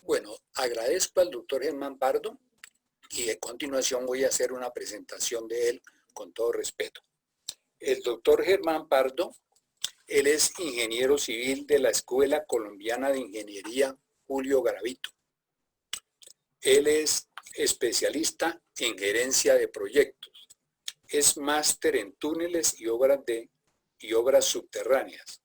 Bueno, agradezco al doctor Germán Pardo y a continuación voy a hacer una presentación de él con todo respeto. El doctor Germán Pardo, él es ingeniero civil de la Escuela Colombiana de Ingeniería Julio Garavito. Él es especialista en gerencia de proyectos. Es máster en túneles y obras subterráneas.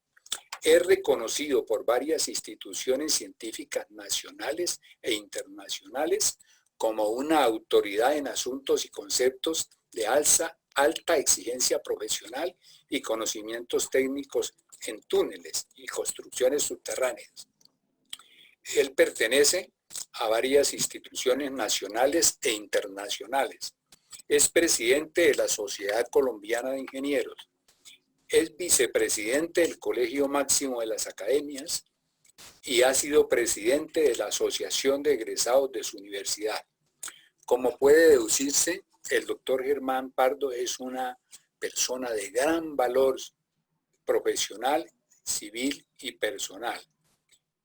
Es reconocido por varias instituciones científicas nacionales e internacionales como una autoridad en asuntos y conceptos de alta exigencia profesional y conocimientos técnicos en túneles y construcciones subterráneas. Él pertenece a varias instituciones nacionales e internacionales. Es presidente de la Sociedad Colombiana de Ingenieros. Es vicepresidente del Colegio Máximo de las Academias y ha sido presidente de la Asociación de Egresados de su universidad. Como puede deducirse, el doctor Germán Pardo es una persona de gran valor profesional, civil y personal,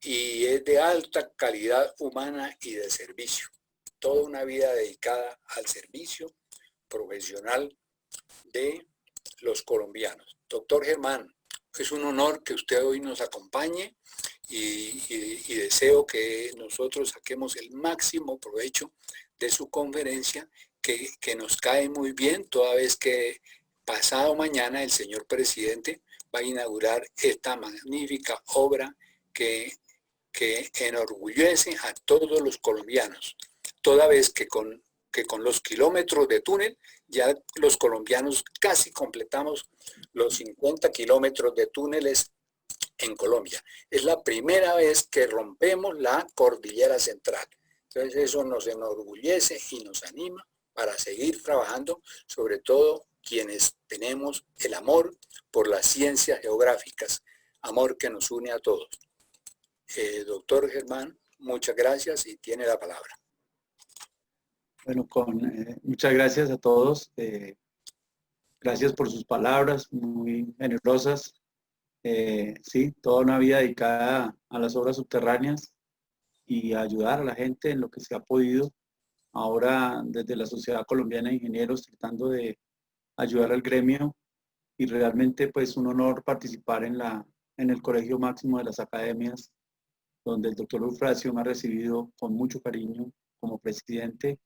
y es de alta calidad humana y de servicio. Toda una vida dedicada al servicio profesional de los colombianos. Doctor Germán, es un honor que usted hoy nos acompañe y deseo que nosotros saquemos el máximo provecho de su conferencia, que nos cae muy bien, toda vez que pasado mañana el señor presidente va a inaugurar esta magnífica obra que enorgullece a todos los colombianos, toda vez que con los kilómetros de túnel ya los colombianos casi completamos los 50 kilómetros de túneles en Colombia. Es la primera vez que rompemos la cordillera central. Entonces eso nos enorgullece y nos anima para seguir trabajando, sobre todo quienes tenemos el amor por las ciencias geográficas, amor que nos une a todos. Doctor Germán, muchas gracias y tiene la palabra. Bueno, muchas gracias a todos. Gracias por sus palabras muy generosas. Sí, toda una vida dedicada a las obras subterráneas y a ayudar a la gente en lo que se ha podido. Ahora desde la Sociedad Colombiana de Ingenieros tratando de ayudar al gremio y realmente pues un honor participar en el Colegio Máximo de las Academias, donde el doctor Eufrasio me ha recibido con mucho cariño como presidente.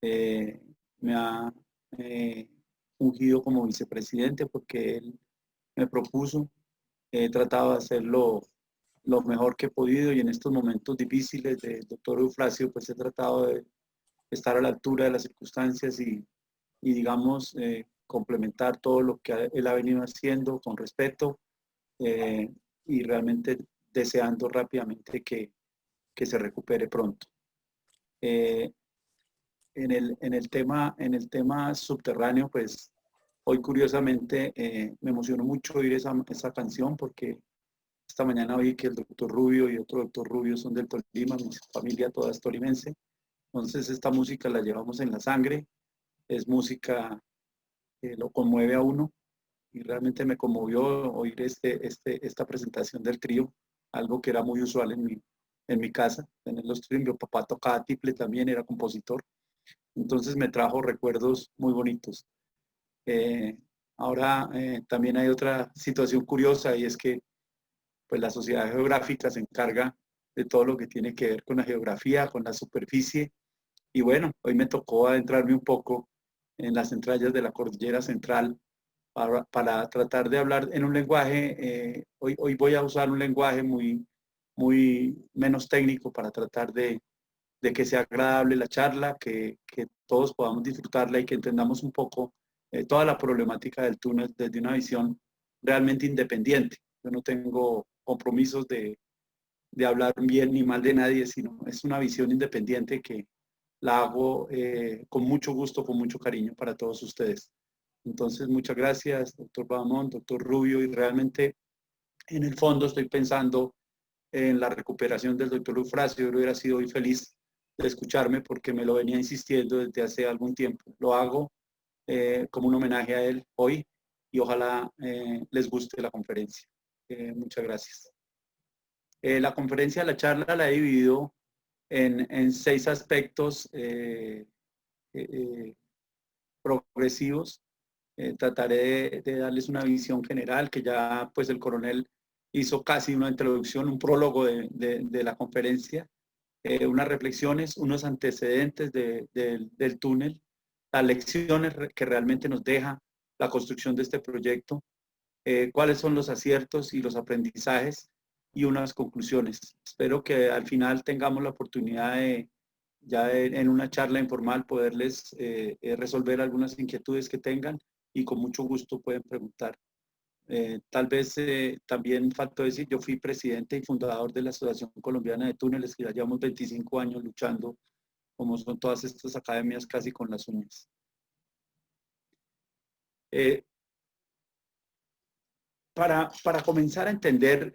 Me ha ungido como vicepresidente porque él me propuso. He tratado de hacerlo lo mejor que he podido y en estos momentos difíciles del doctor Eufrasio, pues he tratado de estar a la altura de las circunstancias y digamos, complementar todo lo que él ha venido haciendo con respeto y realmente deseando rápidamente que se recupere pronto. En el tema subterráneo, pues hoy curiosamente me emocionó mucho oír esa canción porque esta mañana vi que el doctor Rubio y otro doctor Rubio son del Tolima, mi familia toda es tolimense. Entonces esta música la llevamos en la sangre, es música que lo conmueve a uno y realmente me conmovió oír esta presentación del trío, algo que era muy usual en mi casa, tener los tríos. Mi papá tocaba tiple también, era compositor. Entonces me trajo recuerdos muy bonitos. Eh, Ahora también hay otra situación curiosa y es que pues, la sociedad geográfica se encarga de todo lo que tiene que ver con la geografía, con la superficie. Y bueno, hoy me tocó adentrarme un poco en las entrañas de la cordillera central para tratar de hablar en un lenguaje, hoy voy a usar un lenguaje muy menos técnico para tratar de que sea agradable la charla, que todos podamos disfrutarla y que entendamos un poco toda la problemática del túnel desde una visión realmente independiente. Yo no tengo compromisos de hablar bien ni mal de nadie, sino es una visión independiente que la hago con mucho gusto, con mucho cariño para todos ustedes. Entonces, muchas gracias, doctor Bamón, doctor Rubio, y realmente en el fondo estoy pensando en la recuperación del doctor Eufrasio. Yo hubiera sido muy feliz de escucharme porque me lo venía insistiendo desde hace algún tiempo. Lo hago como un homenaje a él hoy y ojalá les guste la conferencia. Muchas gracias. La conferencia, la charla la he dividido en 6 aspectos progresivos. Trataré de darles una visión general, que ya pues el coronel hizo casi una introducción, un prólogo de la conferencia, unas reflexiones, unos antecedentes del túnel, las lecciones que realmente nos deja la construcción de este proyecto, cuáles son los aciertos y los aprendizajes y unas conclusiones. Espero que al final tengamos la oportunidad de, ya en una charla informal, poderles resolver algunas inquietudes que tengan y con mucho gusto pueden preguntar. Tal vez también faltó decir, yo fui presidente y fundador de la Asociación Colombiana de Túneles, que ya llevamos 25 años luchando, como son todas estas academias, casi con las uñas. Para comenzar a entender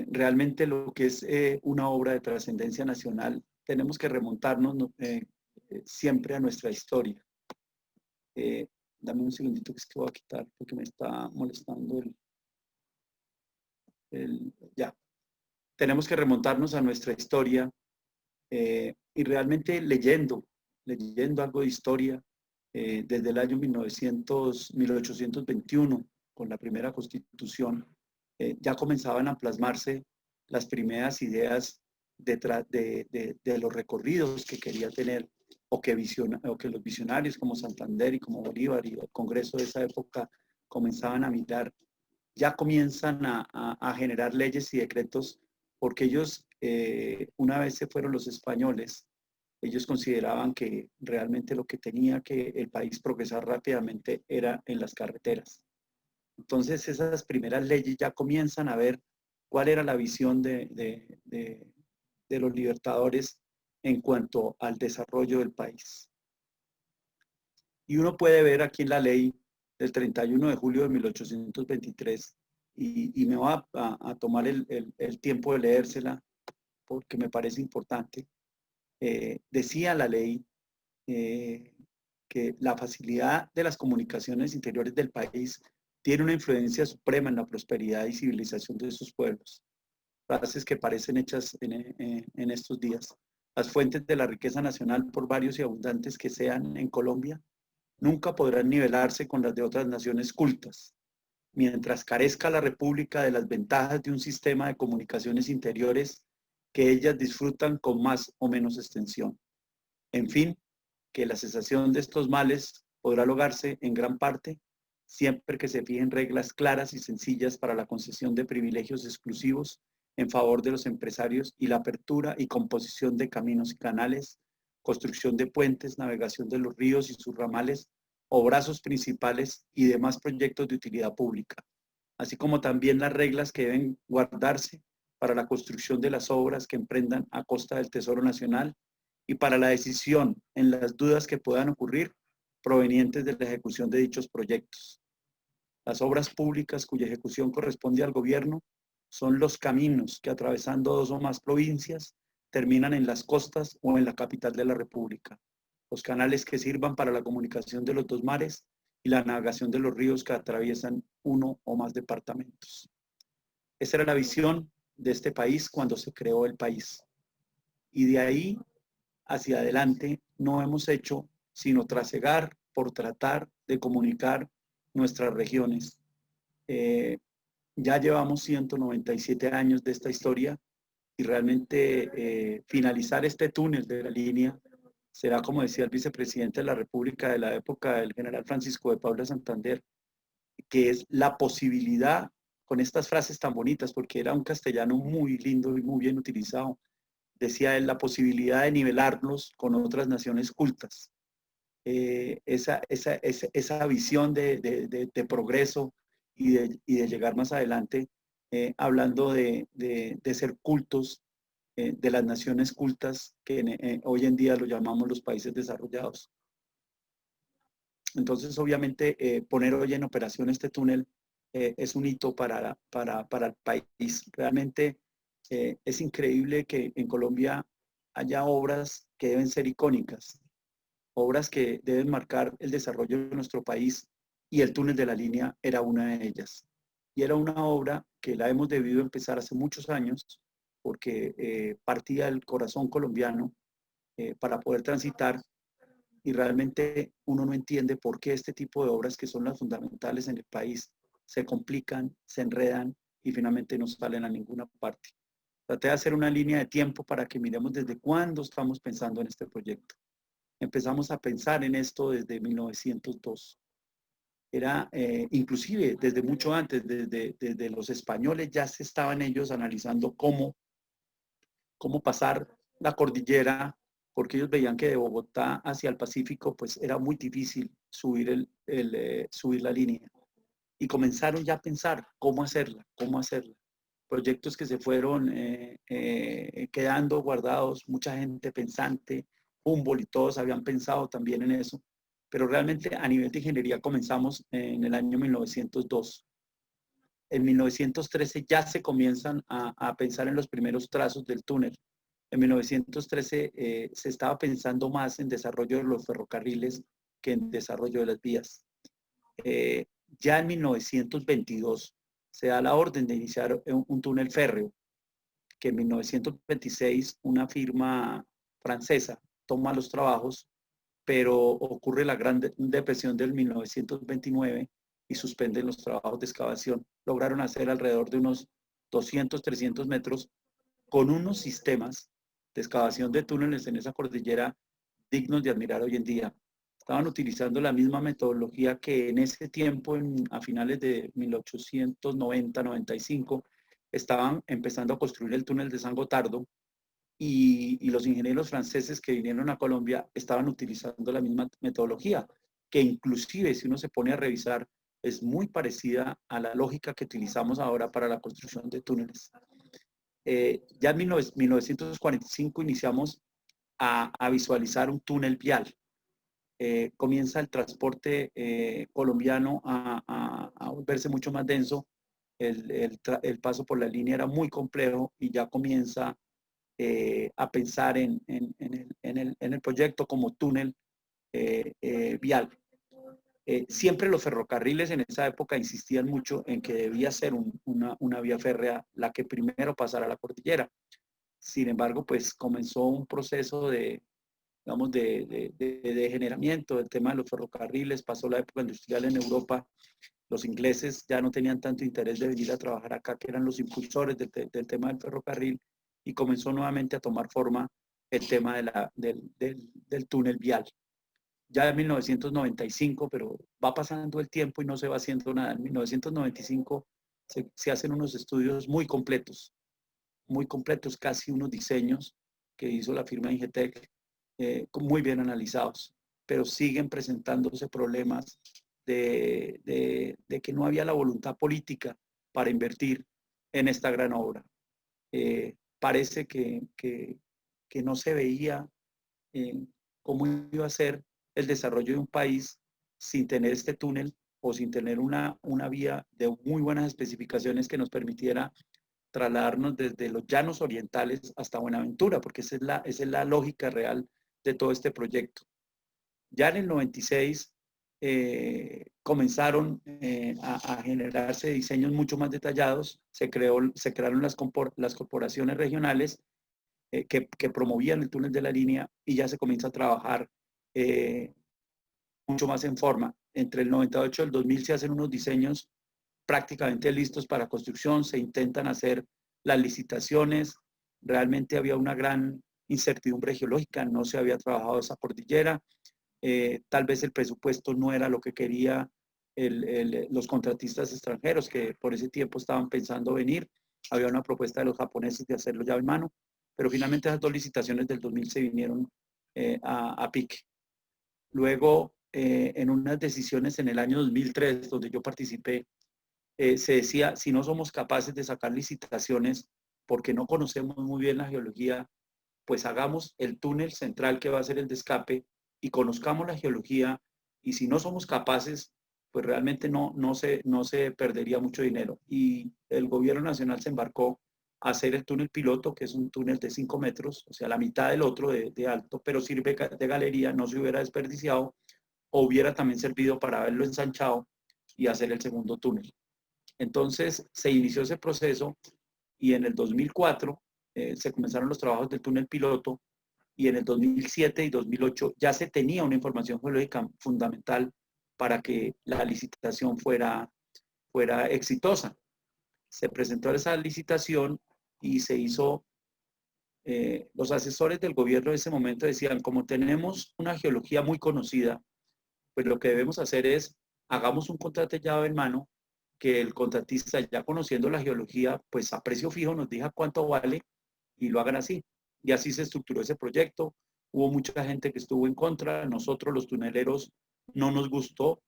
realmente lo que es una obra de trascendencia nacional, tenemos que remontarnos siempre a nuestra historia. Dame un segundito que es que voy a quitar porque me está molestando ya. Tenemos que remontarnos a nuestra historia y realmente leyendo algo de historia desde el año 1821, con la primera constitución, ya comenzaban a plasmarse las primeras ideas detrás de los recorridos que quería tener o que los visionarios como Santander y como Bolívar y el Congreso de esa época comenzaban a mirar, ya comienzan a generar leyes y decretos, porque ellos, una vez se fueron los españoles, ellos consideraban que realmente lo que tenía que el país progresar rápidamente era en las carreteras. Entonces esas primeras leyes ya comienzan a ver cuál era la visión de los libertadores en cuanto al desarrollo del país. Y uno puede ver aquí en la ley del 31 de julio de 1823, y me voy a tomar el tiempo de leérsela porque me parece importante. Decía la ley que la facilidad de las comunicaciones interiores del país tiene una influencia suprema en la prosperidad y civilización de sus pueblos. Frases que parecen hechas en estos días. Las fuentes de la riqueza nacional, por varios y abundantes que sean en Colombia, nunca podrán nivelarse con las de otras naciones cultas, mientras carezca la República de las ventajas de un sistema de comunicaciones interiores que ellas disfrutan con más o menos extensión. En fin, que la cesación de estos males podrá lograrse en gran parte siempre que se fijen reglas claras y sencillas para la concesión de privilegios exclusivos en favor de los empresarios y la apertura y composición de caminos y canales, construcción de puentes, navegación de los ríos y sus ramales o brazos principales y demás proyectos de utilidad pública, así como también las reglas que deben guardarse para la construcción de las obras que emprendan a costa del Tesoro Nacional y para la decisión en las dudas que puedan ocurrir provenientes de la ejecución de dichos proyectos. Las obras públicas cuya ejecución corresponde al gobierno son los caminos que, atravesando 2 o más provincias, terminan en las costas o en la capital de la República, los canales que sirvan para la comunicación de los 2 mares y la navegación de los ríos que atraviesan 1 o más departamentos. Esa era la visión de este país cuando se creó el país. Y de ahí hacia adelante no hemos hecho sino trasegar por tratar de comunicar nuestras regiones. Ya llevamos 197 años de esta historia y realmente finalizar este túnel de la línea será, como decía el vicepresidente de la República de la época, el general Francisco de Paula Santander, que es la posibilidad, con estas frases tan bonitas, porque era un castellano muy lindo y muy bien utilizado, decía él, la posibilidad de nivelarnos con otras naciones cultas. Esa visión de progreso y de llegar más adelante, hablando de ser cultos, de las naciones cultas que hoy en día lo llamamos los países desarrollados. Entonces, obviamente, poner hoy en operación este túnel es un hito para el país. Realmente es increíble que en Colombia haya obras que deben ser icónicas, obras que deben marcar el desarrollo de nuestro país, y el túnel de la línea era una de ellas. Y era una obra que la hemos debido empezar hace muchos años, porque partía el corazón colombiano para poder transitar, y realmente uno no entiende por qué este tipo de obras que son las fundamentales en el país se complican, se enredan y finalmente no salen a ninguna parte. Traté de hacer una línea de tiempo para que miremos desde cuándo estamos pensando en este proyecto. Empezamos a pensar en esto desde 1902. Era inclusive desde mucho antes, desde los españoles ya se estaban ellos analizando cómo pasar la cordillera, porque ellos veían que de Bogotá hacia el Pacífico pues era muy difícil subir la línea. Y comenzaron ya a pensar cómo hacerla, cómo hacerla. Proyectos que se fueron quedando guardados, mucha gente pensante, Humboldt y todos habían pensado también en eso, pero realmente a nivel de ingeniería comenzamos en el año 1902. En 1913 ya se comienzan a pensar en los primeros trazos del túnel. En 1913 se estaba pensando más en desarrollo de los ferrocarriles que en desarrollo de las vías. Eh, ya en 1922 se da la orden de iniciar un túnel férreo, que en 1926 una firma francesa toma los trabajos, pero ocurre la Gran Depresión del 1929 y suspenden los trabajos de excavación. Lograron hacer alrededor de unos 200, 300 metros con unos sistemas de excavación de túneles en esa cordillera dignos de admirar hoy en día. Estaban utilizando la misma metodología que en ese tiempo, a finales de 1890-95, estaban empezando a construir el túnel de San Gotardo, y los ingenieros franceses que vinieron a Colombia estaban utilizando la misma metodología, que inclusive si uno se pone a revisar, es muy parecida a la lógica que utilizamos ahora para la construcción de túneles. Ya en 1945 iniciamos a visualizar un túnel vial. Comienza el transporte colombiano a volverse mucho más denso. El paso por la línea era muy complejo y ya comienza a pensar en el proyecto como túnel vial. Siempre los ferrocarriles en esa época insistían mucho en que debía ser una vía férrea la que primero pasara a la cordillera. Sin embargo, pues comenzó un proceso digamos, de degeneramiento del tema de los ferrocarriles, pasó la época industrial en Europa, los ingleses ya no tenían tanto interés de venir a trabajar acá, que eran los impulsores del tema del ferrocarril, y comenzó nuevamente a tomar forma el tema del túnel vial. Ya en 1995, pero va pasando el tiempo y no se va haciendo nada. En 1995 se hacen unos estudios muy completos, casi unos diseños que hizo la firma Ingetec, muy bien analizados, pero siguen presentándose problemas de que no había la voluntad política para invertir en esta gran obra. Parece que no se veía cómo iba a ser el desarrollo de un país sin tener este túnel o sin tener una vía de muy buenas especificaciones que nos permitiera trasladarnos desde los llanos orientales hasta Buenaventura, porque esa es la lógica real de todo este proyecto. Ya en el 96 comenzaron a generarse diseños mucho más detallados, se crearon las corporaciones regionales que promovían el túnel de la línea, y ya se comienza a trabajar mucho más en forma. Entre el 98 y el 2000 se hacen unos diseños prácticamente listos para construcción, se intentan hacer las licitaciones, realmente había una gran incertidumbre geológica, no se había trabajado esa cordillera, tal vez el presupuesto no era lo que quería los contratistas extranjeros que por ese tiempo estaban pensando venir, había una propuesta de los japoneses de hacerlo llave en mano, pero finalmente esas dos licitaciones del 2000 se vinieron a pique. Luego, en unas decisiones en el año 2003, donde yo participé, se decía, si no somos capaces de sacar licitaciones porque no conocemos muy bien la geología, pues hagamos el túnel central que va a ser el de escape y conozcamos la geología, y si no somos capaces, pues realmente no se perdería mucho dinero. Y el gobierno nacional se embarcó a hacer el túnel piloto, que es un túnel de 5 metros, o sea, la mitad del otro de alto, pero sirve de galería, no se hubiera desperdiciado, o hubiera también servido para haberlo ensanchado y hacer el segundo túnel. Entonces se inició ese proceso, y en el 2004 se comenzaron los trabajos del túnel piloto y en el 2007 y 2008 ya se tenía una información geológica fundamental para que la licitación fuera exitosa. Se presentó esa licitación y se hizo, los asesores del gobierno de ese momento decían, como tenemos una geología muy conocida, pues lo que debemos hacer es, hagamos un contrato llave en mano, que el contratista, ya conociendo la geología, pues a precio fijo nos diga cuánto vale y lo hagan así. Y así se estructuró ese proyecto. Hubo mucha gente que estuvo en contra. Nosotros, los tuneleros, no nos gustó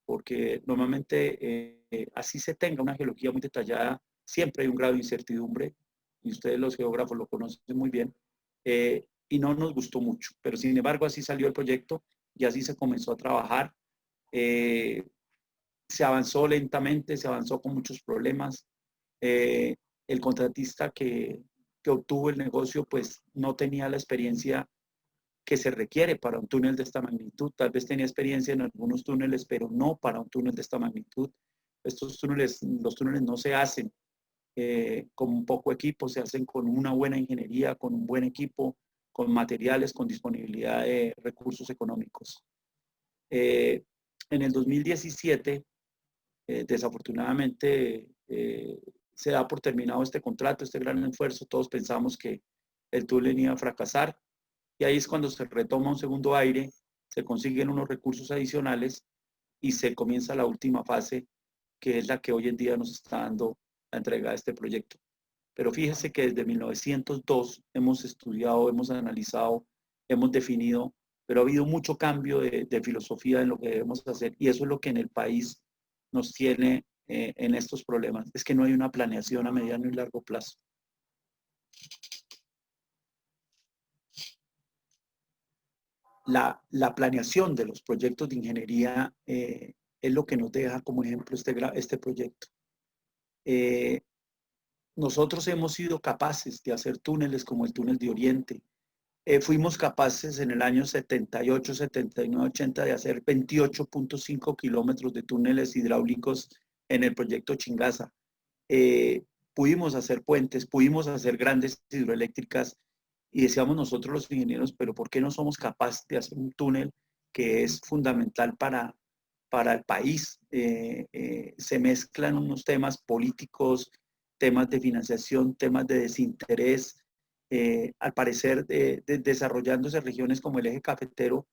porque normalmente así se tenga una geología muy detallada, siempre hay un grado de incertidumbre y ustedes los geógrafos lo conocen muy bien. Y no nos gustó mucho, pero sin embargo así salió el proyecto y así se comenzó a trabajar. Eh, Se avanzó lentamente, se avanzó con muchos problemas. Eh, el contratista que obtuvo el negocio pues no tenía la experiencia que se requiere para un túnel de esta magnitud. Tal vez tenía experiencia en algunos túneles, pero no para un túnel de esta magnitud. Estos túneles, los túneles no se hacen con un poco equipo, se hacen con una buena ingeniería, con un buen equipo, con materiales, con disponibilidad de recursos económicos. En el 2017, desafortunadamente, se da por terminado este contrato, este gran esfuerzo. Todos pensamos que el túnel iba a fracasar y ahí es cuando se retoma un segundo aire, se consiguen unos recursos adicionales y se comienza la última fase, que es la que hoy en día nos está dando la entrega de este proyecto. Pero fíjese que desde 1902 hemos estudiado, hemos analizado, hemos definido, pero ha habido mucho cambio de filosofía en lo que debemos hacer y eso es lo que en el país nos tiene en estos problemas. Es que no hay una planeación a mediano y largo plazo. La planeación de los proyectos de ingeniería es lo que nos deja como ejemplo este proyecto. Nosotros hemos sido capaces de hacer túneles como el túnel de Oriente. Fuimos capaces en el año 78, 79, 80 de hacer 28.5 kilómetros de túneles hidráulicos en el proyecto Chingaza. Pudimos hacer puentes, pudimos hacer grandes hidroeléctricas y decíamos nosotros los ingenieros, pero ¿por qué no somos capaces de hacer un túnel que es fundamental para el país? Se mezclan unos temas políticos, temas de financiación, temas de desinterés. Al parecer, desarrollándose regiones como el eje cafetero,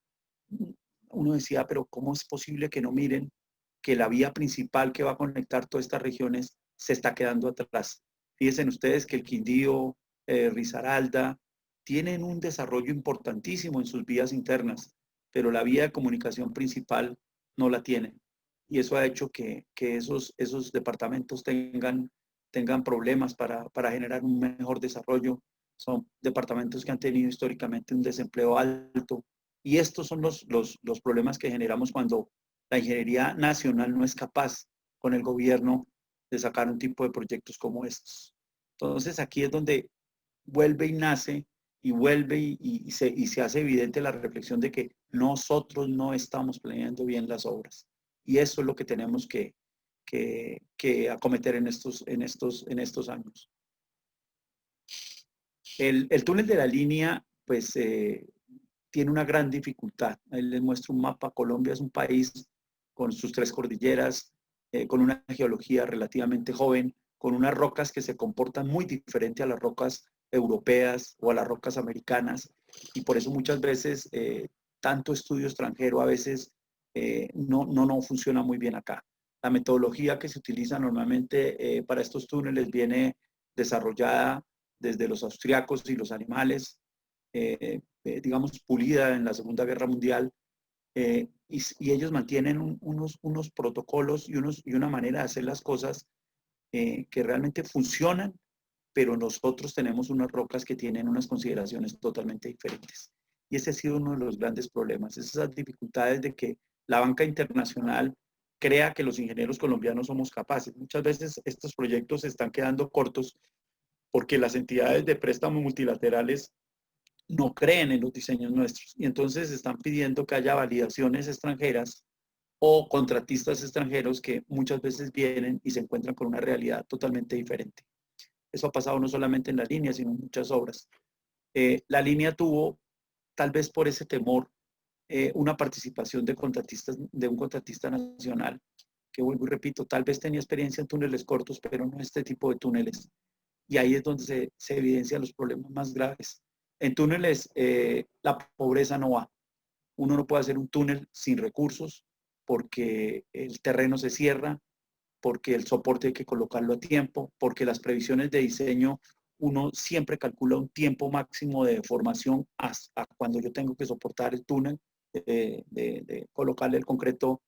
uno decía, pero ¿cómo es posible que no miren que la vía principal que va a conectar todas estas regiones se está quedando atrás? Fíjense ustedes que el Quindío, Risaralda, tienen un desarrollo importantísimo en sus vías internas, pero la vía de comunicación principal no la tienen. Y eso ha hecho que esos departamentos tengan problemas para generar un mejor desarrollo. Son departamentos que han tenido históricamente un desempleo alto. Y estos son los problemas que generamos cuando la ingeniería nacional no es capaz con el gobierno de sacar un tipo de proyectos como estos. Entonces aquí es donde vuelve y nace y vuelve y se hace evidente la reflexión de que nosotros no estamos planeando bien las obras. Y eso es lo que tenemos que acometer en estos años. El túnel de la línea, pues, tiene una gran dificultad. Ahí les muestro un mapa. Colombia es un país con sus 3 cordilleras, con una geología relativamente joven, con unas rocas que se comportan muy diferente a las rocas europeas o a las rocas americanas. Y por eso muchas veces tanto estudio extranjero a veces no funciona muy bien acá. La metodología que se utiliza normalmente para estos túneles viene desarrollada desde los austriacos y los animales, digamos, pulida en la Segunda Guerra Mundial, y ellos mantienen unos protocolos y una manera de hacer las cosas que realmente funcionan, pero nosotros tenemos unas rocas que tienen unas consideraciones totalmente diferentes. Y ese ha sido uno de los grandes problemas, esas dificultades de que la banca internacional crea que los ingenieros colombianos somos capaces. Muchas veces estos proyectos se están quedando cortos porque las entidades de préstamo multilaterales no creen en los diseños nuestros y entonces están pidiendo que haya validaciones extranjeras o contratistas extranjeros que muchas veces vienen y se encuentran con una realidad totalmente diferente. Eso ha pasado no solamente en la línea, sino en muchas obras. La línea tuvo, tal vez por ese temor, una participación de contratistas, de un contratista nacional, que vuelvo y repito, tal vez tenía experiencia en túneles cortos, pero no este tipo de túneles. Y ahí es donde se evidencian los problemas más graves. En túneles, la pobreza no va. Uno no puede hacer un túnel sin recursos porque el terreno se cierra, porque el soporte hay que colocarlo a tiempo, porque las previsiones de diseño, uno siempre calcula un tiempo máximo de formación hasta cuando yo tengo que soportar el túnel, de colocarle el concreto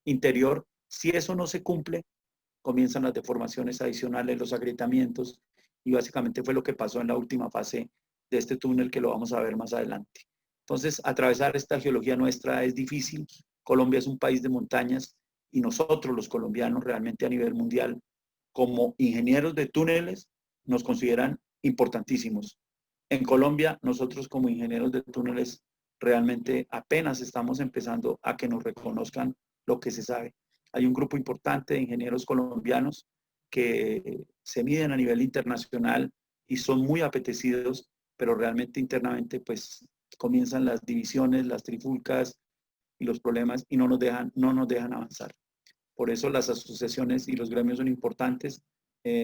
interior. Si eso no se cumple, comienzan las deformaciones adicionales, los agrietamientos, y básicamente fue lo que pasó en la última fase de este túnel que lo vamos a ver más adelante. Entonces, atravesar esta geología nuestra es difícil. Colombia es un país de montañas y nosotros los colombianos realmente a nivel mundial, como ingenieros de túneles, nos consideran importantísimos. En Colombia, nosotros como ingenieros de túneles realmente apenas estamos empezando a que nos reconozcan lo que se sabe. Hay un grupo importante de ingenieros colombianos que se miden a nivel internacional y son muy apetecidos, pero realmente internamente pues comienzan las divisiones, las trifulcas y los problemas y no nos dejan avanzar. Por eso las asociaciones y los gremios son importantes.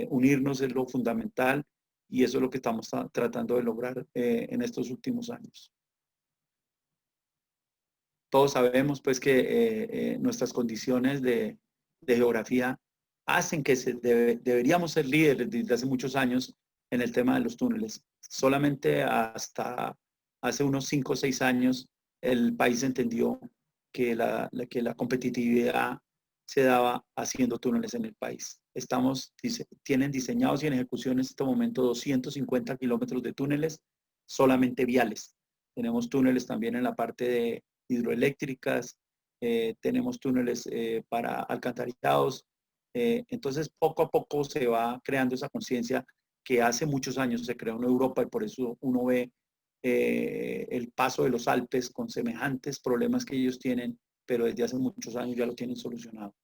Unirnos es lo fundamental y eso es lo que estamos tratando de lograr en estos últimos años. Todos sabemos pues que nuestras condiciones de geografía hacen que deberíamos ser líderes desde hace muchos años en el tema de los túneles. Solamente hasta hace unos 5 o 6 años el país entendió que la competitividad se daba haciendo túneles en el país. Tienen diseñados y en ejecución en este momento 250 kilómetros de túneles solamente viales. Tenemos túneles también en la parte de hidroeléctricas, tenemos túneles para alcantarillados. Entonces, poco a poco se va creando esa conciencia que hace muchos años se creó en Europa y por eso uno ve el paso de los Alpes con semejantes problemas que ellos tienen, pero desde hace muchos años ya lo tienen solucionado.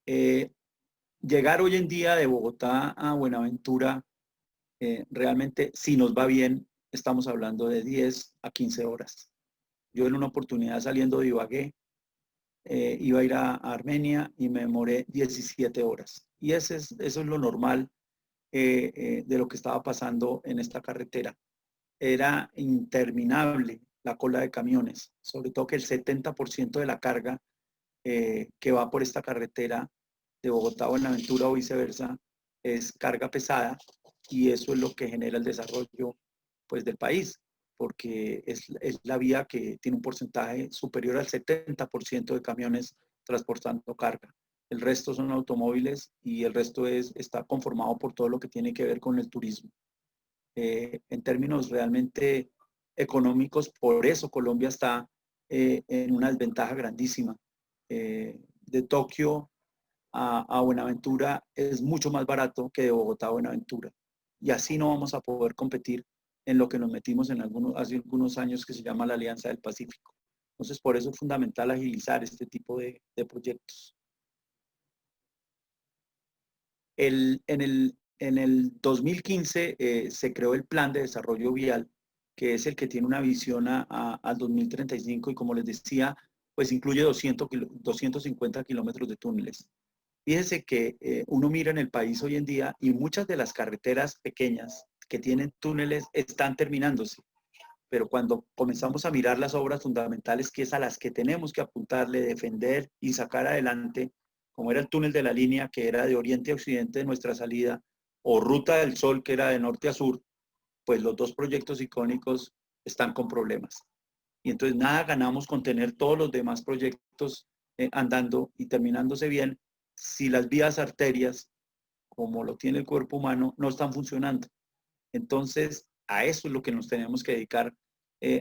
Llegar hoy en día de Bogotá a Buenaventura, realmente si nos va bien, estamos hablando de 10 a 15 horas. Yo en una oportunidad saliendo de Ibagué, iba a ir a Armenia y me demoré 17 horas. Y eso es lo normal de lo que estaba pasando en esta carretera. Era interminable la cola de camiones, sobre todo que el 70% de la carga que va por esta carretera de Bogotá a Buenaventura o viceversa es carga pesada y eso es lo que genera el desarrollo pues, del país, porque es la vía que tiene un porcentaje superior al 70% de camiones transportando carga. El resto son automóviles y el resto está conformado por todo lo que tiene que ver con el turismo. En términos realmente económicos, por eso Colombia está en una desventaja grandísima. De Tokio a Buenaventura es mucho más barato que de Bogotá a Buenaventura. Y así no vamos a poder competir en lo que nos metimos hace algunos años que se llama la Alianza del Pacífico. Entonces, por eso es fundamental agilizar este tipo de proyectos. En el 2015 se creó el Plan de Desarrollo Vial, que es el que tiene una visión al 2035 y como les decía, pues incluye 250 kilómetros de túneles. Fíjense que uno mira en el país hoy en día y muchas de las carreteras pequeñas que tienen túneles están terminándose, pero cuando comenzamos a mirar las obras fundamentales, que es a las que tenemos que apuntarle, defender y sacar adelante, como era el túnel de la línea, que era de oriente a occidente de nuestra salida, o Ruta del Sol, que era de norte a sur, pues los dos proyectos icónicos están con problemas. Y entonces nada ganamos con tener todos los demás proyectos andando y terminándose bien si las vías arterias, como lo tiene el cuerpo humano, no están funcionando. Entonces, a eso es lo que nos tenemos que dedicar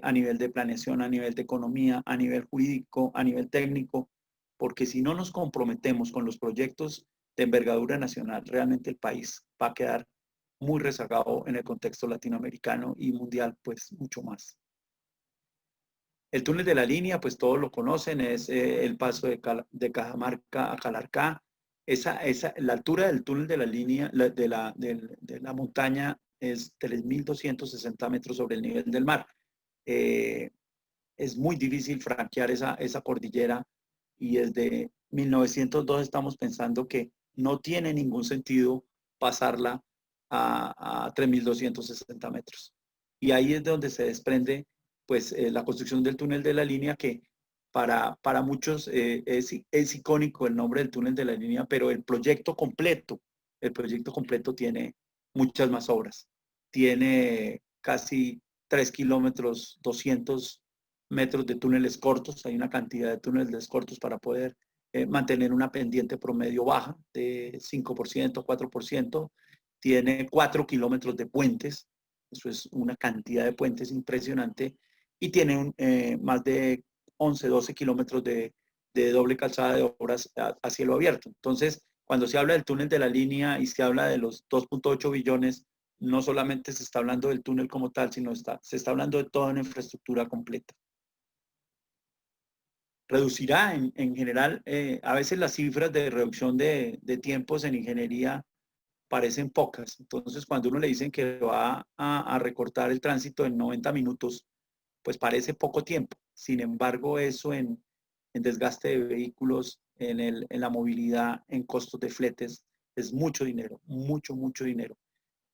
a nivel de planeación, a nivel de economía, a nivel jurídico, a nivel técnico, porque si no nos comprometemos con los proyectos de envergadura nacional, realmente el país va a quedar muy rezagado en el contexto latinoamericano y mundial, pues mucho más. El túnel de la línea, pues todos lo conocen, es el paso de Cajamarca a Calarcá. La altura del túnel de la línea, de la montaña es 3.260 metros sobre el nivel del mar. Eh, es muy difícil franquear esa cordillera y desde 1902 estamos pensando que no tiene ningún sentido pasarla a 3.260 metros. Y ahí es donde se desprende pues la construcción del túnel de la línea que para muchos es icónico el nombre del túnel de la línea, pero el proyecto completo tiene muchas más obras. Tiene casi 3 kilómetros, 200 metros de túneles cortos, hay una cantidad de túneles cortos para poder mantener una pendiente promedio baja de 5%, 4%, tiene 4 kilómetros de puentes, eso es una cantidad de puentes impresionante, y tiene más de 11, 12 kilómetros de doble calzada de obras a cielo abierto. Entonces, cuando se habla del túnel de la línea y se habla de los 2.8 billones, no solamente se está hablando del túnel como tal, sino se está hablando de toda una infraestructura completa. Reducirá en general, a veces las cifras de reducción de tiempos en ingeniería parecen pocas. Entonces, cuando uno le dicen que va a recortar el tránsito en 90 minutos, pues parece poco tiempo. Sin embargo, eso en desgaste de vehículos, en la movilidad, en costos de fletes, es mucho dinero, mucho, mucho dinero.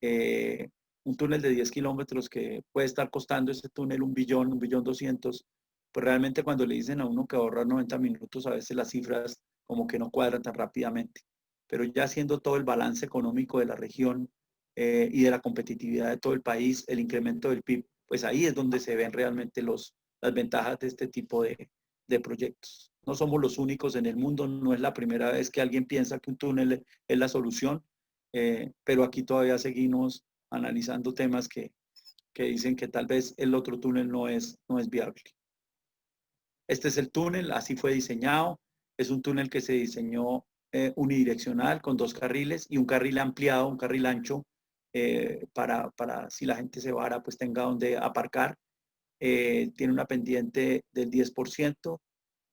Eh, un túnel de 10 kilómetros que puede estar costando ese túnel 1 billón 200, pues realmente cuando le dicen a uno que ahorrar 90 minutos, a veces las cifras como que no cuadran tan rápidamente. Pero ya haciendo todo el balance económico de la región y de la competitividad de todo el país, el incremento del PIB, pues ahí es donde se ven realmente las ventajas de este tipo de proyectos. No somos los únicos en el mundo, no es la primera vez que alguien piensa que un túnel es la solución, pero aquí todavía seguimos analizando temas que dicen que tal vez el otro túnel no es viable. Este es el túnel, así fue diseñado. Es un túnel que se diseñó unidireccional con 2 carriles y un carril ampliado, un carril ancho, para si la gente se vara, pues tenga donde aparcar. Tiene una pendiente del 10%,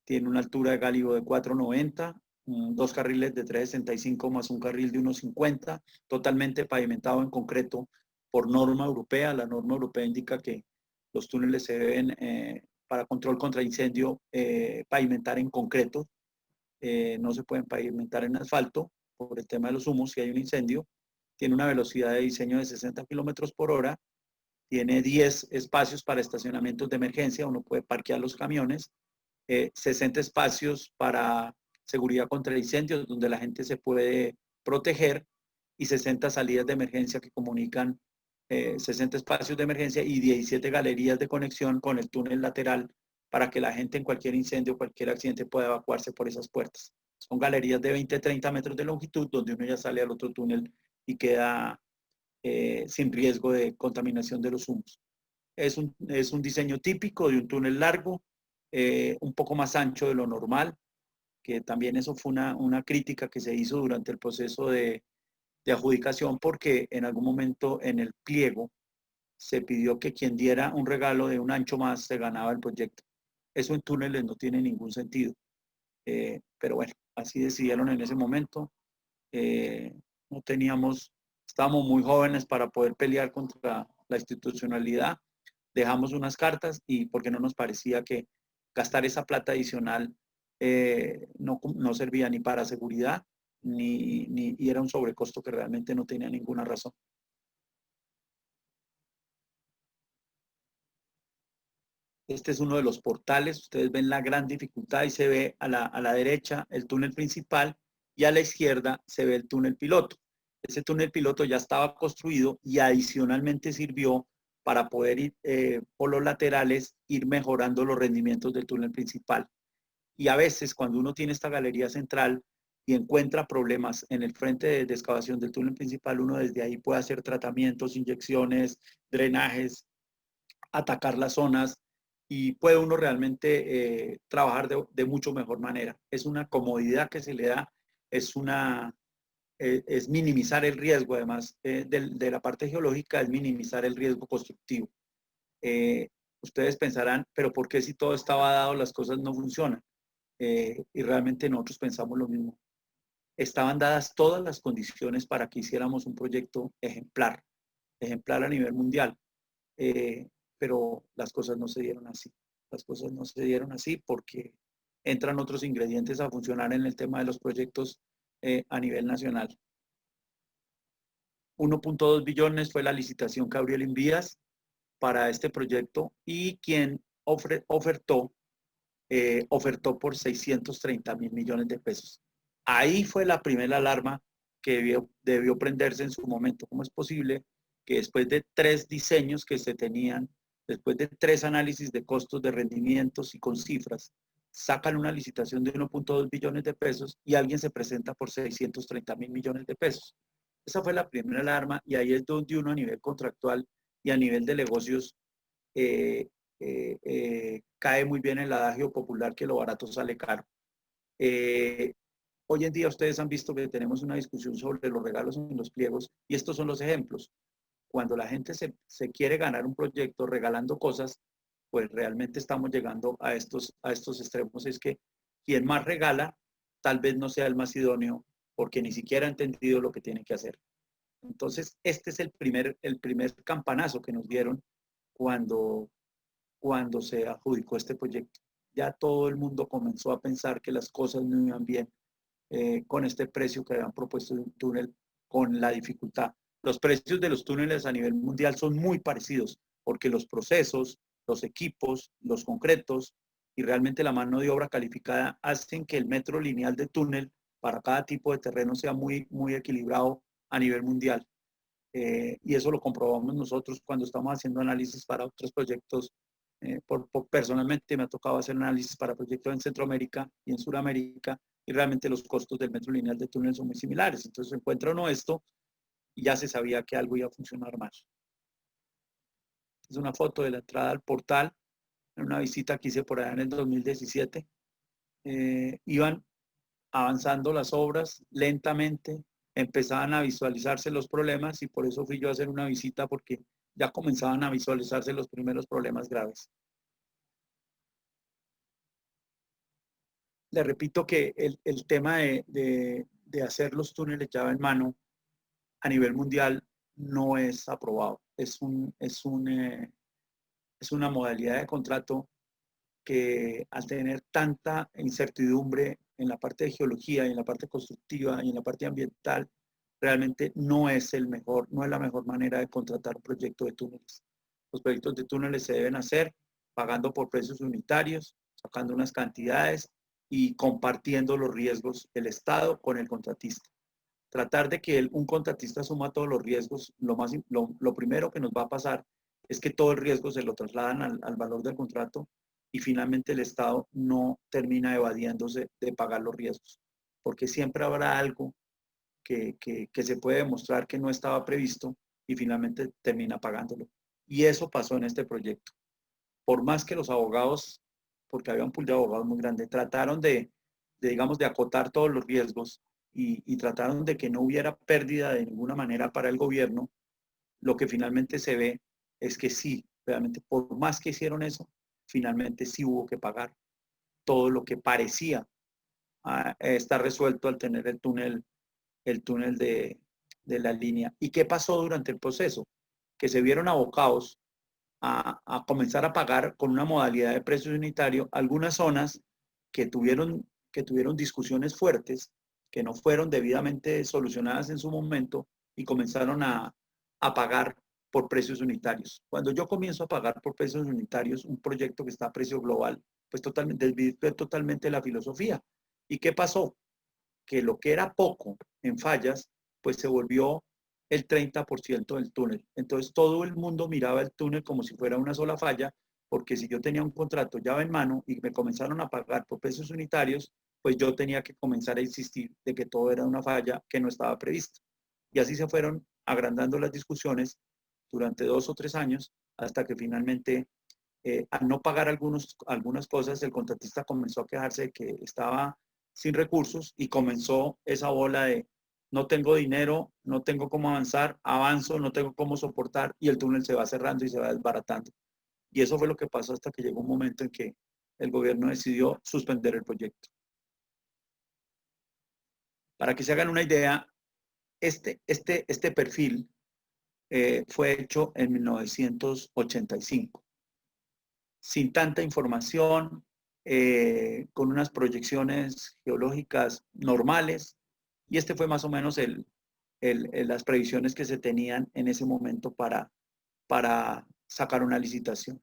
tiene una altura de gálibo de 4,90, 2 carriles de 3,65 más un carril de 1,50, totalmente pavimentado en concreto por norma europea. La norma europea indica que los túneles se deben, para control contra incendio, pavimentar en concreto. No se pueden pavimentar en asfalto por el tema de los humos si hay un incendio. Tiene una velocidad de diseño de 60 kilómetros por hora. Tiene 10 espacios para estacionamientos de emergencia, uno puede parquear los camiones, 60 espacios para seguridad contra incendios, donde la gente se puede proteger, y 60 salidas de emergencia que comunican 60 espacios de emergencia y 17 galerías de conexión con el túnel lateral para que la gente en cualquier incendio, cualquier accidente pueda evacuarse por esas puertas. Son galerías de 20, 30 metros de longitud, donde uno ya sale al otro túnel y queda sin riesgo de contaminación de los humos. Es un diseño típico de un túnel largo, un poco más ancho de lo normal, que también eso fue una crítica que se hizo durante el proceso de adjudicación, porque en algún momento en el pliego se pidió que quien diera un regalo de un ancho más se ganaba el proyecto. Eso en túneles no tiene ningún sentido. Pero bueno, así decidieron en ese momento. No teníamos, estábamos muy jóvenes para poder pelear contra la institucionalidad. Dejamos unas cartas y porque no nos parecía que gastar esa plata adicional no servía ni para seguridad y era un sobrecosto que realmente no tenía ninguna razón. Este es uno de los portales, ustedes ven la gran dificultad y se ve a la derecha el túnel principal y a la izquierda se ve el túnel piloto. Ese túnel piloto ya estaba construido y adicionalmente sirvió para poder ir por los laterales, ir mejorando los rendimientos del túnel principal. Y a veces cuando uno tiene esta galería central y encuentra problemas en el frente de excavación del túnel principal, uno desde ahí puede hacer tratamientos, inyecciones, drenajes, atacar las zonas y puede uno realmente trabajar de mucho mejor manera. Es una comodidad que se le da, es minimizar el riesgo, además de la parte geológica, es minimizar el riesgo constructivo. Eh, ustedes pensarán, pero ¿por qué si todo estaba dado las cosas no funcionan? Y realmente nosotros pensamos lo mismo. estaban dadas todas las condiciones para que hiciéramos un proyecto ejemplar a nivel mundial. Pero las cosas no se dieron así. Las cosas no se dieron así porque entran otros ingredientes a funcionar en el tema de los proyectos a nivel nacional. 1.2 billones fue la licitación que abrió el Invías para este proyecto y quien ofertó por 630.000 millones de pesos. Ahí fue la primera alarma que debió prenderse en su momento. ¿Cómo es posible que después de 3 diseños que se tenían, después de 3 análisis de costos, de rendimientos y con cifras, sacan una licitación de 1.2 billones de pesos y alguien se presenta por 630.000 millones de pesos? Esa fue la primera alarma y ahí es donde uno a nivel contractual y a nivel de negocios cae muy bien el adagio popular que lo barato sale caro. Hoy en día ustedes han visto que tenemos una discusión sobre los regalos en los pliegos y estos son los ejemplos. Cuando la gente se quiere ganar un proyecto regalando cosas, pues realmente estamos llegando a estos extremos. Es que quien más regala tal vez no sea el más idóneo porque ni siquiera ha entendido lo que tiene que hacer. Entonces, este es el primer campanazo que nos dieron cuando se adjudicó este proyecto. Ya todo el mundo comenzó a pensar que las cosas no iban bien con este precio que habían propuesto de un túnel, con la dificultad. Los precios de los túneles a nivel mundial son muy parecidos, porque los procesos, los equipos, los concretos y realmente la mano de obra calificada hacen que el metro lineal de túnel para cada tipo de terreno sea muy, muy equilibrado a nivel mundial. Y eso lo comprobamos nosotros cuando estamos haciendo análisis para otros proyectos. Personalmente me ha tocado hacer análisis para proyectos en Centroamérica y en Sudamérica y realmente los costos del metro lineal de túnel son muy similares. Entonces encuentra uno esto y ya se sabía que algo iba a funcionar más. Es una foto de la entrada al portal, en una visita que hice por allá en el 2017. Iban avanzando las obras lentamente, empezaban a visualizarse los problemas y por eso fui yo a hacer una visita porque ya comenzaban a visualizarse los primeros problemas graves. Le repito que el tema de hacer los túneles llave en mano a nivel mundial no es aprobado. Es una modalidad de contrato que al tener tanta incertidumbre en la parte de geología y en la parte constructiva y en la parte ambiental, realmente no es la mejor manera de contratar un proyecto de túneles. Los proyectos de túneles se deben hacer pagando por precios unitarios, sacando unas cantidades y compartiendo los riesgos el Estado con el contratista. Tratar de que un contratista suma todos los riesgos, lo primero que nos va a pasar es que todo el riesgo se lo trasladan al valor del contrato y finalmente el Estado no termina evadiéndose de pagar los riesgos, porque siempre habrá algo que se puede demostrar que no estaba previsto y finalmente termina pagándolo. Y eso pasó en este proyecto. Por más que los abogados, porque había un pool de abogados muy grande, trataron digamos, de acotar todos los riesgos y trataron de que no hubiera pérdida de ninguna manera para el gobierno, lo que finalmente se ve es que sí, realmente, por más que hicieron eso, finalmente sí hubo que pagar todo lo que parecía estar resuelto al tener el túnel de la línea. ¿Y qué pasó durante el proceso? Que se vieron abocados a comenzar a pagar con una modalidad de precio unitario algunas zonas que tuvieron discusiones fuertes, que no fueron debidamente solucionadas en su momento y comenzaron a pagar por precios unitarios. Cuando yo comienzo a pagar por precios unitarios un proyecto que está a precio global, pues desvirtué totalmente la filosofía. ¿Y qué pasó? Que lo que era poco en fallas, pues se volvió el 30% del túnel. Entonces todo el mundo miraba el túnel como si fuera una sola falla, porque si yo tenía un contrato llave en mano y me comenzaron a pagar por precios unitarios, pues yo tenía que comenzar a insistir de que todo era una falla que no estaba prevista. Y así se fueron agrandando las discusiones durante 2 o 3 años, hasta que finalmente, al no pagar algunas cosas, el contratista comenzó a quejarse de que estaba sin recursos y comenzó esa bola de no tengo dinero, no tengo cómo avanzar, avanzo, no tengo cómo soportar y el túnel se va cerrando y se va desbaratando. Y eso fue lo que pasó hasta que llegó un momento en que el gobierno decidió suspender el proyecto. Para que se hagan una idea, este perfil fue hecho en 1985, sin tanta información, con unas proyecciones geológicas normales, y este fue más o menos las previsiones que se tenían en ese momento para sacar una licitación.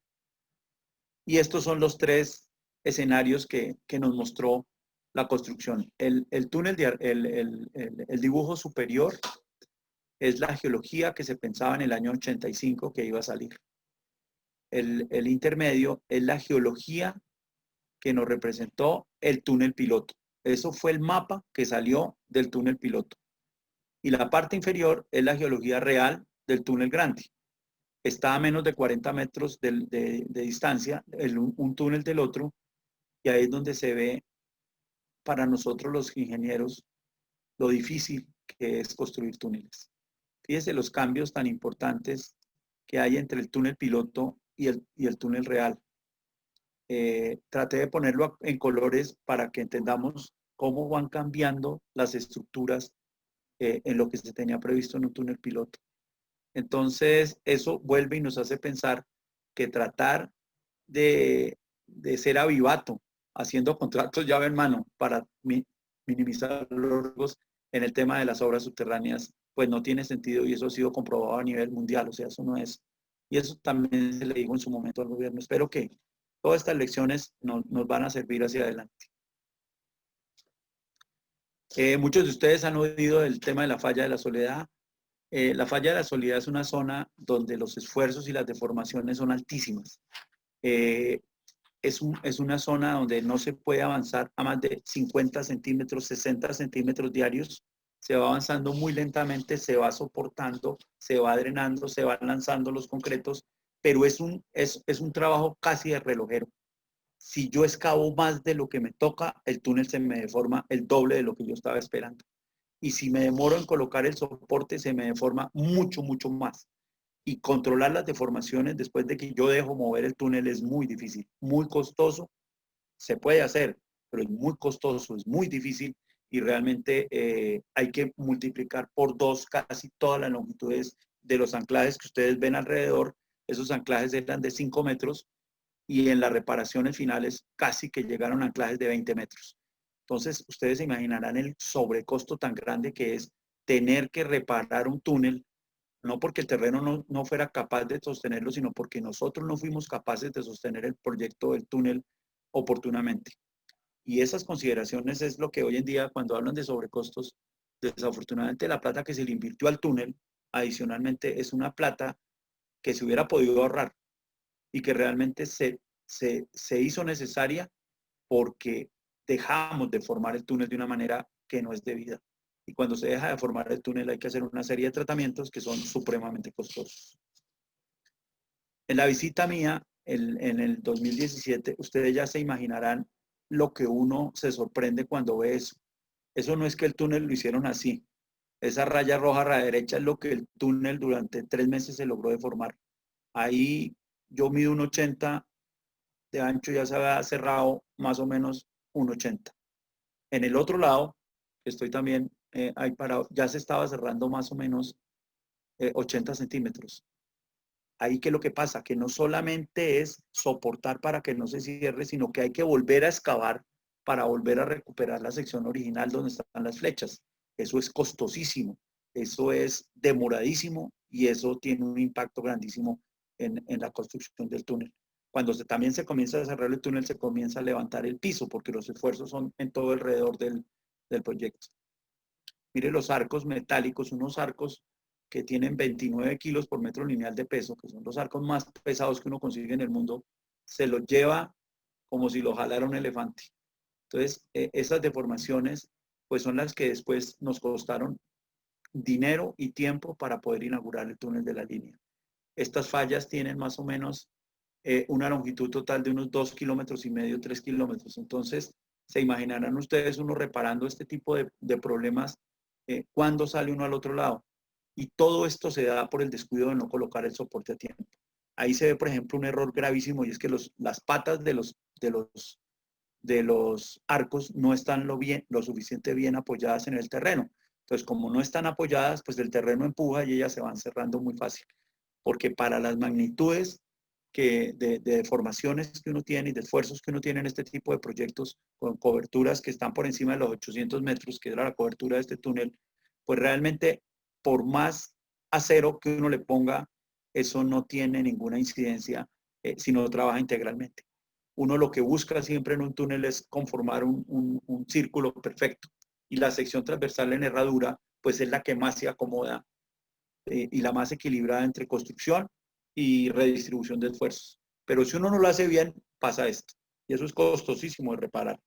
Y estos son los tres escenarios que nos mostró la construcción. El túnel, el dibujo superior es la geología que se pensaba en el año 85 que iba a salir. El intermedio es la geología que nos representó el túnel piloto. Eso fue el mapa que salió del túnel piloto. Y la parte inferior es la geología real del túnel grande. Está a menos de 40 metros de distancia un túnel del otro, y ahí es donde se ve para nosotros los ingenieros lo difícil que es construir túneles. Fíjese los cambios tan importantes que hay entre el túnel piloto y el túnel real. Traté de ponerlo en colores para que entendamos cómo van cambiando las estructuras en lo que se tenía previsto en un túnel piloto. Entonces, eso vuelve y nos hace pensar que tratar de ser avivato, haciendo contratos llave en mano para minimizar los riesgos en el tema de las obras subterráneas, pues no tiene sentido, y eso ha sido comprobado a nivel mundial. O sea, eso no es. Y eso también se le dijo en su momento al gobierno. Espero que todas estas lecciones nos van a servir hacia adelante. Muchos de ustedes han oído el tema de la falla de la Soledad. La falla de la Soledad es una zona donde los esfuerzos y las deformaciones son altísimas. Es una zona donde no se puede avanzar a más de 50 centímetros, 60 centímetros diarios. Se va avanzando muy lentamente, se va soportando, se va drenando, se van lanzando los concretos, pero es un trabajo casi de relojero. Si yo excavo más de lo que me toca, el túnel se me deforma el doble de lo que yo estaba esperando. Y si me demoro en colocar el soporte, se me deforma mucho, mucho más. Y controlar las deformaciones después de que yo dejo mover el túnel es muy difícil, muy costoso. Se puede hacer, pero es muy costoso, es muy difícil, y realmente hay que multiplicar por 2 casi todas las longitudes de los anclajes que ustedes ven alrededor. Esos anclajes eran de 5 metros, y en las reparaciones finales casi que llegaron a anclajes de 20 metros. Entonces, ustedes se imaginarán el sobrecosto tan grande que es tener que reparar un túnel, no porque el terreno no fuera capaz de sostenerlo, sino porque nosotros no fuimos capaces de sostener el proyecto del túnel oportunamente. Y esas consideraciones es lo que hoy en día, cuando hablan de sobrecostos, desafortunadamente la plata que se le invirtió al túnel, adicionalmente, es una plata que se hubiera podido ahorrar y que realmente se hizo necesaria porque dejamos de formar el túnel de una manera que no es debida. Y cuando se deja de formar el túnel hay que hacer una serie de tratamientos que son supremamente costosos. En la visita mía en el 2017, ustedes ya se imaginarán lo que uno se sorprende cuando ve eso. Eso no es que el túnel lo hicieron así. Esa raya roja a la derecha es lo que el túnel durante 3 meses se logró deformar. Ahí yo mido 1,80 de ancho, ya se había cerrado más o menos 1,80. En el otro lado, estoy también ahí parado, ya se estaba cerrando más o menos 80 centímetros. Ahí que lo que pasa, que no solamente es soportar para que no se cierre, sino que hay que volver a excavar para volver a recuperar la sección original donde están las flechas. Eso es costosísimo, eso es demoradísimo, y eso tiene un impacto grandísimo en la construcción del túnel. Cuando también se comienza a cerrar el túnel, se comienza a levantar el piso, porque los esfuerzos son en todo alrededor del proyecto. Mire los arcos metálicos, unos arcos que tienen 29 kilos por metro lineal de peso, que son los arcos más pesados que uno consigue en el mundo, se los lleva como si lo jalara un elefante. Entonces, esas deformaciones pues son las que después nos costaron dinero y tiempo para poder inaugurar el túnel de la línea. Estas fallas tienen más o menos una longitud total de unos 2,5 kilómetros, 3 kilómetros. Entonces, se imaginarán ustedes uno reparando este tipo de problemas cuando sale uno al otro lado. Y todo esto se da por el descuido de no colocar el soporte a tiempo. Ahí se ve, por ejemplo, un error gravísimo, y es que las patas de de los arcos no están lo suficiente bien apoyadas en el terreno. Entonces, como no están apoyadas, pues el terreno empuja y ellas se van cerrando muy fácil. Porque para las magnitudes de deformaciones que uno tiene y de esfuerzos que uno tiene en este tipo de proyectos con coberturas que están por encima de los 800 metros, que era la cobertura de este túnel, pues realmente por más acero que uno le ponga, eso no tiene ninguna incidencia si no trabaja integralmente. Uno lo que busca siempre en un túnel es conformar un círculo perfecto y la sección transversal en herradura pues es la que más se acomoda y la más equilibrada entre construcción y redistribución de esfuerzos. Pero si uno no lo hace bien, pasa esto. Y eso es costosísimo de reparar.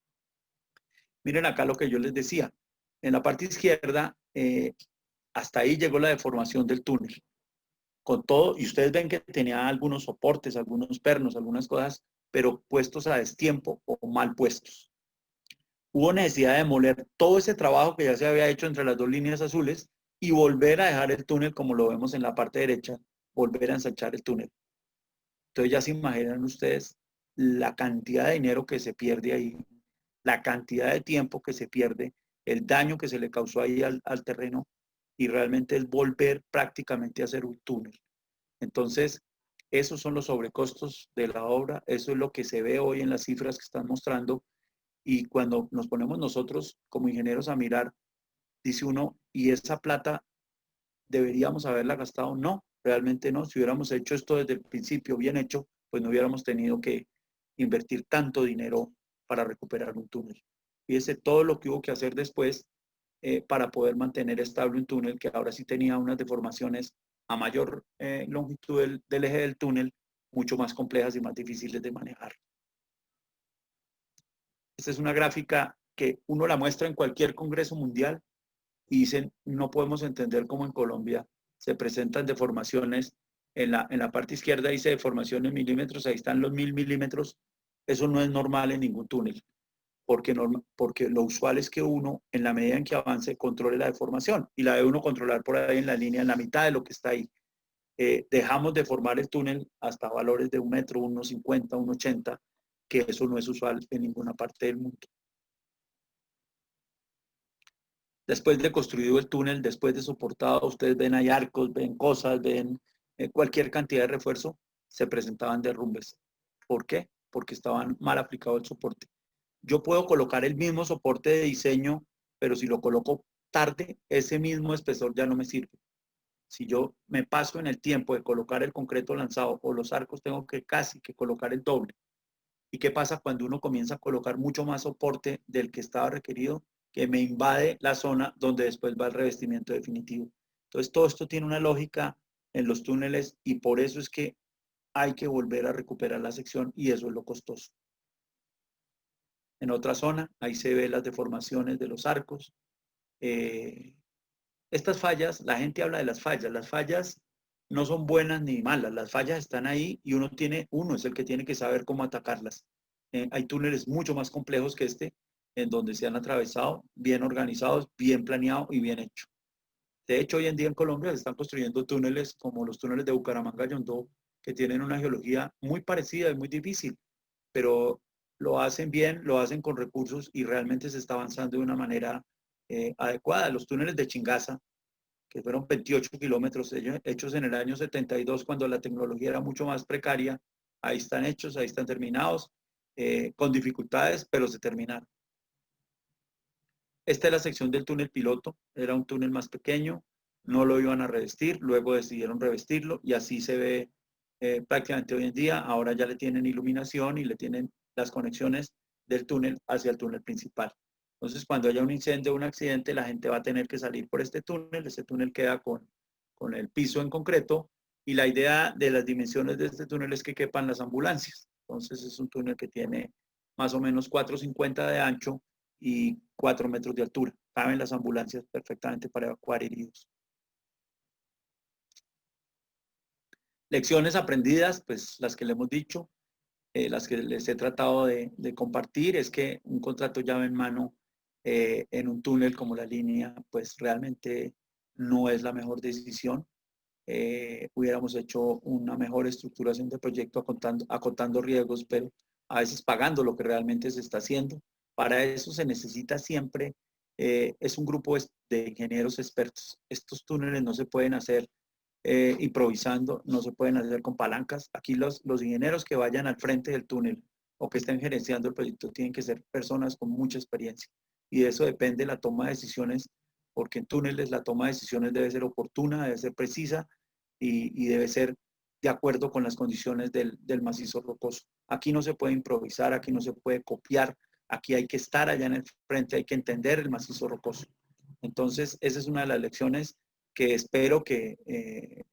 Miren acá lo que yo les decía. En la parte izquierda, hasta ahí llegó la deformación del túnel. Con todo, y ustedes ven que tenía algunos soportes, algunos pernos, algunas cosas, pero puestos a destiempo o mal puestos. Hubo necesidad de demoler todo ese trabajo que ya se había hecho entre las dos líneas azules y volver a dejar el túnel como lo vemos en la parte derecha, volver a ensanchar el túnel. Entonces ya se imaginan ustedes la cantidad de dinero que se pierde ahí, la cantidad de tiempo que se pierde, el daño que se le causó ahí al terreno y realmente es volver prácticamente a hacer un túnel. Entonces, esos son los sobrecostos de la obra, eso es lo que se ve hoy en las cifras que están mostrando y cuando nos ponemos nosotros como ingenieros a mirar, dice uno, ¿y esa plata deberíamos haberla gastado? No, realmente no. Si hubiéramos hecho esto desde el principio bien hecho, pues no hubiéramos tenido que invertir tanto dinero para recuperar un túnel. Fíjese todo lo que hubo que hacer después para poder mantener estable un túnel que ahora sí tenía unas deformaciones a mayor longitud del eje del túnel, mucho más complejas y más difíciles de manejar. Esta es una gráfica que uno la muestra en cualquier congreso mundial y dicen, no podemos entender cómo en Colombia se presentan deformaciones. En la parte izquierda dice deformación en milímetros, ahí están los 1000 milímetros. Eso no es normal en ningún túnel, porque lo usual es que uno, en la medida en que avance, controle la deformación y la debe uno controlar por ahí en la línea, en la mitad de lo que está ahí. Dejamos de formar el túnel hasta valores de 1 metro, 1,50, 1,80, que eso no es usual en ninguna parte del mundo. Después de construido el túnel, después de soportado, ustedes ven hay arcos, ven cosas, ven cualquier cantidad de refuerzo, se presentaban derrumbes. ¿Por qué? Porque estaban mal aplicado el soporte. Yo puedo colocar el mismo soporte de diseño, pero si lo coloco tarde, ese mismo espesor ya no me sirve. Si yo me paso en el tiempo de colocar el concreto lanzado o los arcos, tengo que casi que colocar el doble. ¿Y qué pasa cuando uno comienza a colocar mucho más soporte del que estaba requerido? Que me invade la zona donde después va el revestimiento definitivo. Entonces, todo esto tiene una lógica en los túneles y por eso es que hay que volver a recuperar la sección y eso es lo costoso. En otra zona, ahí se ven las deformaciones de los arcos. Estas fallas, la gente habla de las fallas no son buenas ni malas, las fallas están ahí y uno es el que tiene que saber cómo atacarlas. Hay túneles mucho más complejos que este, en donde se han atravesado, bien organizados, bien planeados y bien hechos. De hecho, hoy en día en Colombia se están construyendo túneles como los túneles de Bucaramanga-Yondó, que tienen una geología muy parecida y muy difícil, pero lo hacen bien, lo hacen con recursos y realmente se está avanzando de una manera adecuada. Los túneles de Chingaza, que fueron 28 kilómetros hechos en el año 72, cuando la tecnología era mucho más precaria, ahí están hechos, ahí están terminados, con dificultades, pero se terminaron. Esta es la sección del túnel piloto, era un túnel más pequeño, no lo iban a revestir, luego decidieron revestirlo y así se ve prácticamente hoy en día. Ahora ya le tienen iluminación y le tienen las conexiones del túnel hacia el túnel principal. Entonces, cuando haya un incendio o un accidente, la gente va a tener que salir por este túnel queda con el piso en concreto y la idea de las dimensiones de este túnel es que quepan las ambulancias. Entonces, es un túnel que tiene más o menos 4,50 de ancho y 4 metros de altura. Caben las ambulancias perfectamente para evacuar heridos. Lecciones aprendidas, pues las que le hemos dicho, las que les he tratado de compartir, es que un contrato llave en mano en un túnel como la línea, pues realmente no es la mejor decisión. Hubiéramos hecho una mejor estructuración de proyecto acotando riesgos, pero a veces pagando lo que realmente se está haciendo. Para eso se necesita siempre, es un grupo de ingenieros expertos. Estos túneles no se pueden hacer improvisando, no se pueden hacer con palancas. Aquí los ingenieros que vayan al frente del túnel o que estén gerenciando el proyecto tienen que ser personas con mucha experiencia. Y de eso depende la toma de decisiones, porque en túneles la toma de decisiones debe ser oportuna, debe ser precisa y debe ser de acuerdo con las condiciones del macizo rocoso. Aquí no se puede improvisar, aquí no se puede copiar, aquí hay que estar allá en el frente, hay que entender el macizo rocoso. Entonces, esa es una de las lecciones que espero que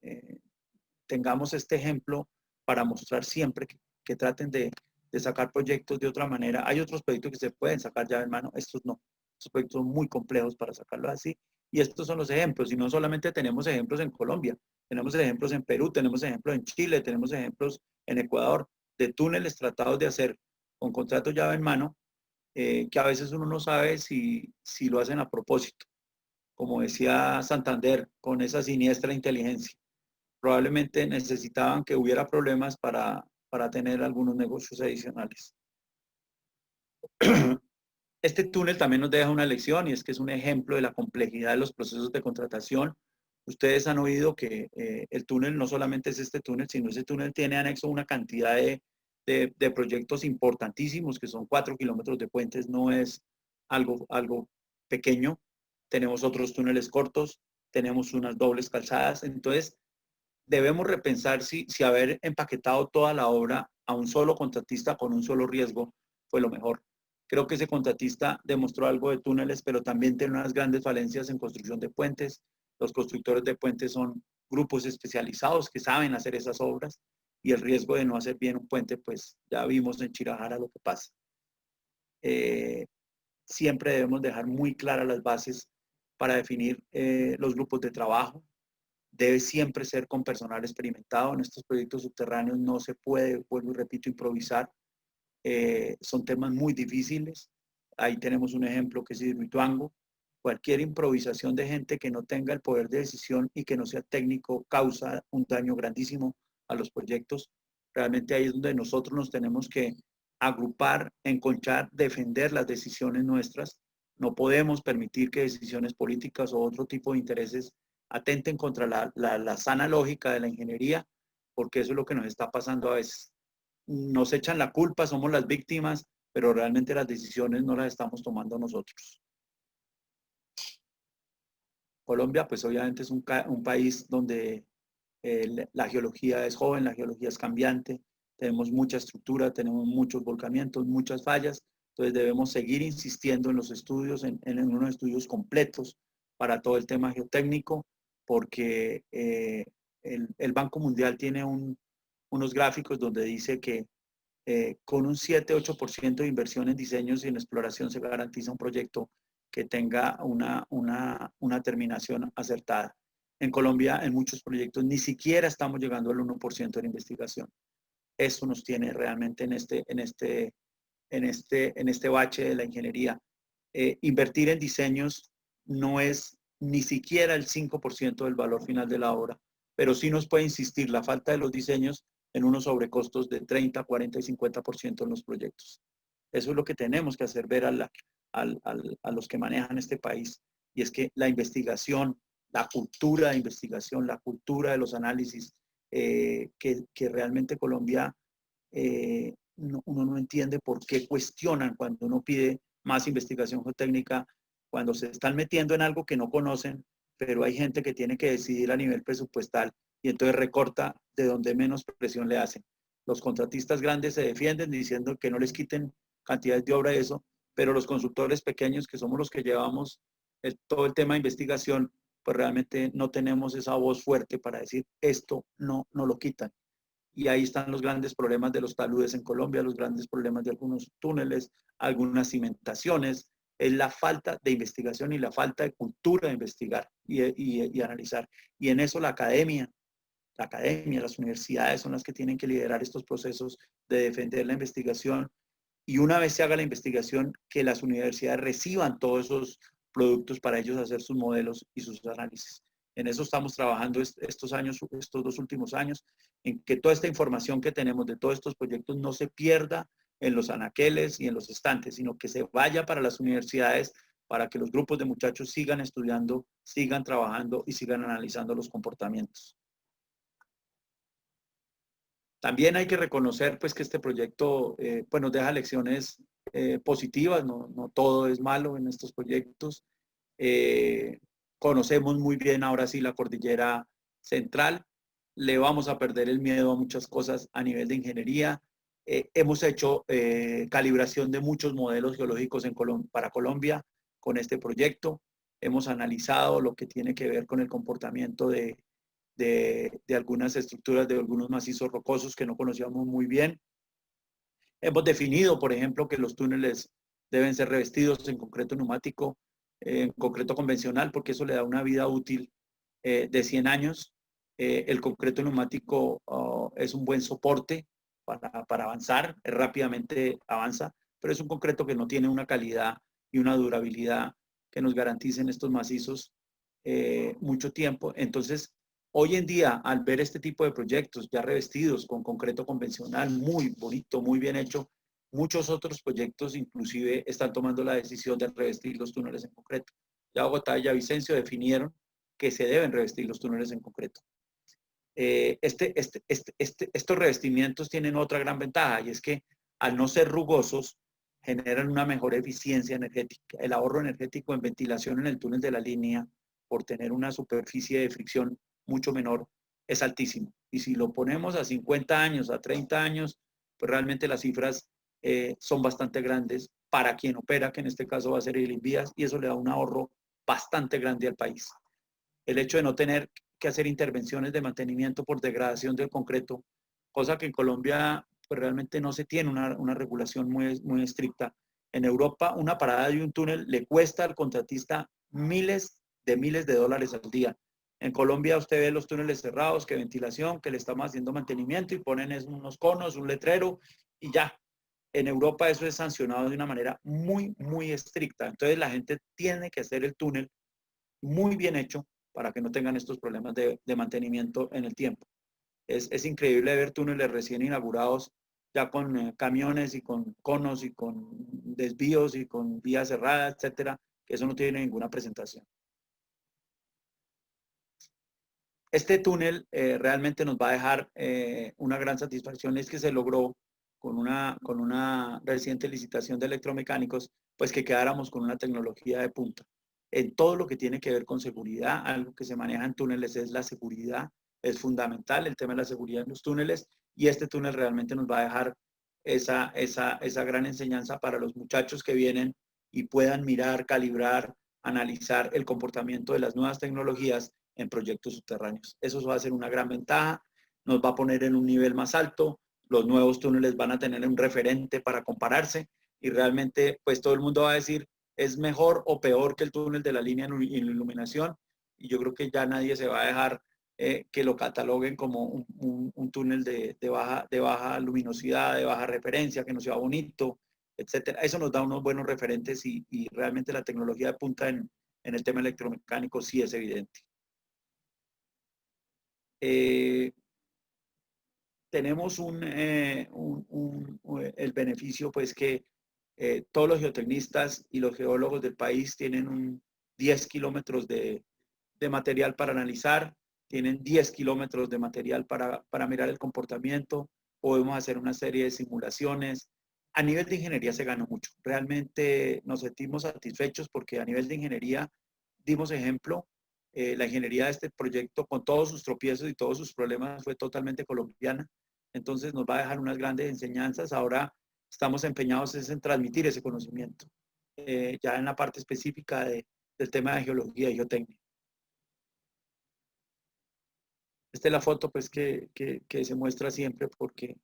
tengamos este ejemplo para mostrar siempre que traten de sacar proyectos de otra manera. Hay otros proyectos que se pueden sacar ya en mano, estos no. Estos proyectos son muy complejos para sacarlos así. Y estos son los ejemplos. Y no solamente tenemos ejemplos en Colombia, tenemos ejemplos en Perú, tenemos ejemplos en Chile, tenemos ejemplos en Ecuador de túneles tratados de hacer con contratos llave en mano, que a veces uno no sabe si lo hacen a propósito, como decía Santander, con esa siniestra inteligencia. Probablemente necesitaban que hubiera problemas para tener algunos negocios adicionales. Este túnel también nos deja una lección y es que es un ejemplo de la complejidad de los procesos de contratación. Ustedes han oído que el túnel no solamente es este túnel, sino ese túnel tiene anexo una cantidad de proyectos importantísimos, que son 4 kilómetros de puentes, no es algo pequeño. Tenemos otros túneles cortos, tenemos unas dobles calzadas. Entonces, debemos repensar si haber empaquetado toda la obra a un solo contratista con un solo riesgo fue lo mejor. Creo que ese contratista demostró algo de túneles, pero también tiene unas grandes falencias en construcción de puentes. Los constructores de puentes son grupos especializados que saben hacer esas obras y el riesgo de no hacer bien un puente, pues ya vimos en Chirajara lo que pasa. Siempre debemos dejar muy claras las bases para definir los grupos de trabajo. Debe siempre ser con personal experimentado. En estos proyectos subterráneos no se puede, vuelvo y repito, improvisar. Son temas muy difíciles. Ahí tenemos un ejemplo que es Hidroituango. Cualquier improvisación de gente que no tenga el poder de decisión y que no sea técnico causa un daño grandísimo a los proyectos. Realmente ahí es donde nosotros nos tenemos que agrupar, enconchar, defender las decisiones nuestras. No podemos permitir que decisiones políticas o otro tipo de intereses atenten contra la sana lógica de la ingeniería, porque eso es lo que nos está pasando a veces. Nos echan la culpa, somos las víctimas, pero realmente las decisiones no las estamos tomando nosotros. Colombia, pues obviamente es un país donde la geología es joven, la geología es cambiante, tenemos mucha estructura, tenemos muchos volcamientos, muchas fallas, entonces debemos seguir insistiendo en los estudios, en unos estudios completos para todo el tema geotécnico, porque el Banco Mundial tiene unos gráficos donde dice que con un 7-8% de inversión en diseños y en exploración se garantiza un proyecto que tenga una terminación acertada. En Colombia, en muchos proyectos, ni siquiera estamos llegando al 1% de investigación. Eso nos tiene realmente en este bache de la ingeniería. Invertir en diseños no es ni siquiera el 5% del valor final de la obra, pero sí nos puede insistir la falta de los diseños en unos sobrecostos de 30, 40 y 50% en los proyectos. Eso es lo que tenemos que hacer ver a los que manejan este país. Y es que la investigación, la cultura de investigación, la cultura de los análisis, que realmente Colombia, uno no entiende por qué cuestionan cuando uno pide más investigación geotécnica, cuando se están metiendo en algo que no conocen, pero hay gente que tiene que decidir a nivel presupuestal y entonces recorta de donde menos presión le hacen. Los contratistas grandes se defienden diciendo que no les quiten cantidades de obra y eso, pero los consultores pequeños, que somos los que llevamos todo el tema de investigación, pues realmente no tenemos esa voz fuerte para decir esto no lo quitan. Y ahí están los grandes problemas de los taludes en Colombia, los grandes problemas de algunos túneles, algunas cimentaciones, es la falta de investigación y la falta de cultura de investigar y analizar. Y en eso la academia, las universidades son las que tienen que liderar estos procesos de defender la investigación. Y una vez se haga la investigación, que las universidades reciban todos esos productos para ellos hacer sus modelos y sus análisis. En eso estamos trabajando estos 2 últimos años, en que toda esta información que tenemos de todos estos proyectos no se pierda en los anaqueles y en los estantes, sino que se vaya para las universidades para que los grupos de muchachos sigan estudiando, sigan trabajando y sigan analizando los comportamientos. También hay que reconocer pues, que este proyecto pues, nos deja lecciones positivas, no todo es malo en estos proyectos. Conocemos muy bien ahora sí la cordillera central, le vamos a perder el miedo a muchas cosas a nivel de ingeniería. Hemos hecho calibración de muchos modelos geológicos para Colombia con este proyecto. Hemos analizado lo que tiene que ver con el comportamiento de algunas estructuras, de algunos macizos rocosos que no conocíamos muy bien. Hemos definido, por ejemplo, que los túneles deben ser revestidos en concreto neumático, en concreto convencional, porque eso le da una vida útil de 100 años. El concreto neumático es un buen soporte para avanzar, rápidamente avanza, pero es un concreto que no tiene una calidad y una durabilidad que nos garanticen estos macizos mucho tiempo. Entonces, hoy en día, al ver este tipo de proyectos ya revestidos con concreto convencional, muy bonito, muy bien hecho, muchos otros proyectos inclusive están tomando la decisión de revestir los túneles en concreto. Ya Bogotá y ya Vicencio definieron que se deben revestir los túneles en concreto. Estos revestimientos tienen otra gran ventaja y es que al no ser rugosos generan una mejor eficiencia energética. El ahorro energético en ventilación en el túnel de la línea por tener una superficie de fricción mucho menor es altísimo. Y si lo ponemos a 50 años, a 30 años, pues realmente las cifras son bastante grandes para quien opera, que en este caso va a ser el Invías, y eso le da un ahorro bastante grande al país. El hecho de no tener que hacer intervenciones de mantenimiento por degradación del concreto, cosa que en Colombia pues realmente no se tiene una regulación muy estricta. En Europa, una parada de un túnel le cuesta al contratista miles de dólares al día. En Colombia usted ve los túneles cerrados, que ventilación, que le estamos haciendo mantenimiento y ponen unos conos, un letrero y ya. En Europa eso es sancionado de una manera muy estricta. Entonces la gente tiene que hacer el túnel muy bien hecho para que no tengan estos problemas de mantenimiento en el tiempo. Es increíble ver túneles recién inaugurados ya con camiones y con conos y con desvíos y con vías cerradas, etcétera, que eso no tiene ninguna presentación. Este túnel realmente nos va a dejar una gran satisfacción, es que se logró con una reciente licitación de electromecánicos, pues que quedáramos con una tecnología de punta. En todo lo que tiene que ver con seguridad, algo que se maneja en túneles es la seguridad, es fundamental el tema de la seguridad en los túneles y este túnel realmente nos va a dejar esa gran enseñanza para los muchachos que vienen y puedan mirar, calibrar, analizar el comportamiento de las nuevas tecnologías en proyectos subterráneos. Eso va a ser una gran ventaja, nos va a poner en un nivel más alto, los nuevos túneles van a tener un referente para compararse y realmente pues todo el mundo va a decir es mejor o peor que el túnel de la línea en iluminación y yo creo que ya nadie se va a dejar que lo cataloguen como un túnel de baja luminosidad, de baja referencia, que no sea bonito, etcétera. Eso nos da unos buenos referentes y realmente la tecnología de punta en el tema electromecánico sí es evidente. Tenemos el beneficio pues que todos los geotecnistas y los geólogos del país tienen 10 kilómetros de material para analizar, tienen 10 kilómetros de material para mirar el comportamiento, podemos hacer una serie de simulaciones. A nivel de ingeniería se ganó mucho. Realmente nos sentimos satisfechos porque a nivel de ingeniería dimos ejemplo. La ingeniería de este proyecto, con todos sus tropiezos y todos sus problemas, fue totalmente colombiana. Entonces nos va a dejar unas grandes enseñanzas. Ahora estamos empeñados en transmitir ese conocimiento, ya en la parte específica del tema de geología y geotecnia. Esta es la foto pues que se muestra siempre porque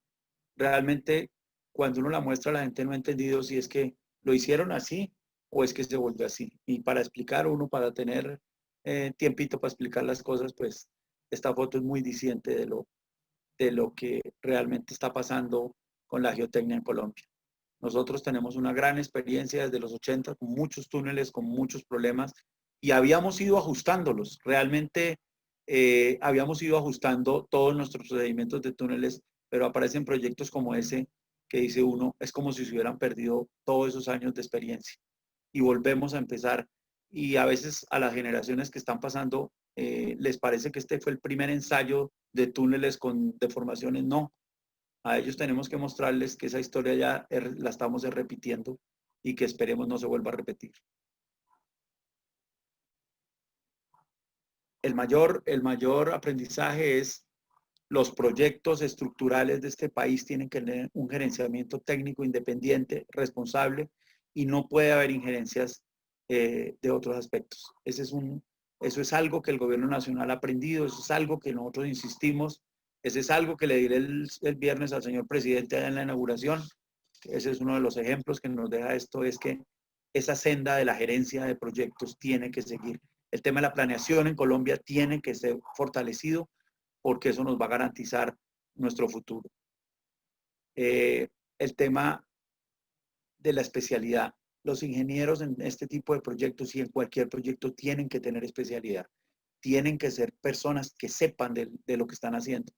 realmente cuando uno la muestra la gente no ha entendido si es que lo hicieron así o es que se volvió así. Y para explicar uno, para tener tiempito para explicar las cosas, pues esta foto es muy diciente de lo que realmente está pasando con la geotecnia en Colombia. Nosotros tenemos una gran experiencia desde los 80 con muchos túneles, con muchos problemas y habíamos ido ajustándolos. Realmente habíamos ido ajustando todos nuestros procedimientos de túneles, pero aparecen proyectos como ese que dice uno, es como si se hubieran perdido todos esos años de experiencia y volvemos a empezar. Y a veces a las generaciones que están pasando les parece que este fue el primer ensayo de túneles con deformaciones. No, a ellos tenemos que mostrarles que esa historia ya la estamos repitiendo y que esperemos no se vuelva a repetir. El mayor aprendizaje es los proyectos estructurales de este país tienen que tener un gerenciamiento técnico independiente, responsable, y no puede haber injerencias de otros aspectos. Eso es algo que el gobierno nacional ha aprendido, eso es algo que nosotros insistimos, ese es algo que le diré el viernes al señor presidente allá en la inauguración. Ese es uno de los ejemplos que nos deja esto, es que esa senda de la gerencia de proyectos tiene que seguir. El tema de la planeación en Colombia tiene que ser fortalecido porque eso nos va a garantizar nuestro futuro. El tema de la especialidad. Los ingenieros en este tipo de proyectos y en cualquier proyecto tienen que tener especialidad. Tienen que ser personas que sepan de lo que están haciendo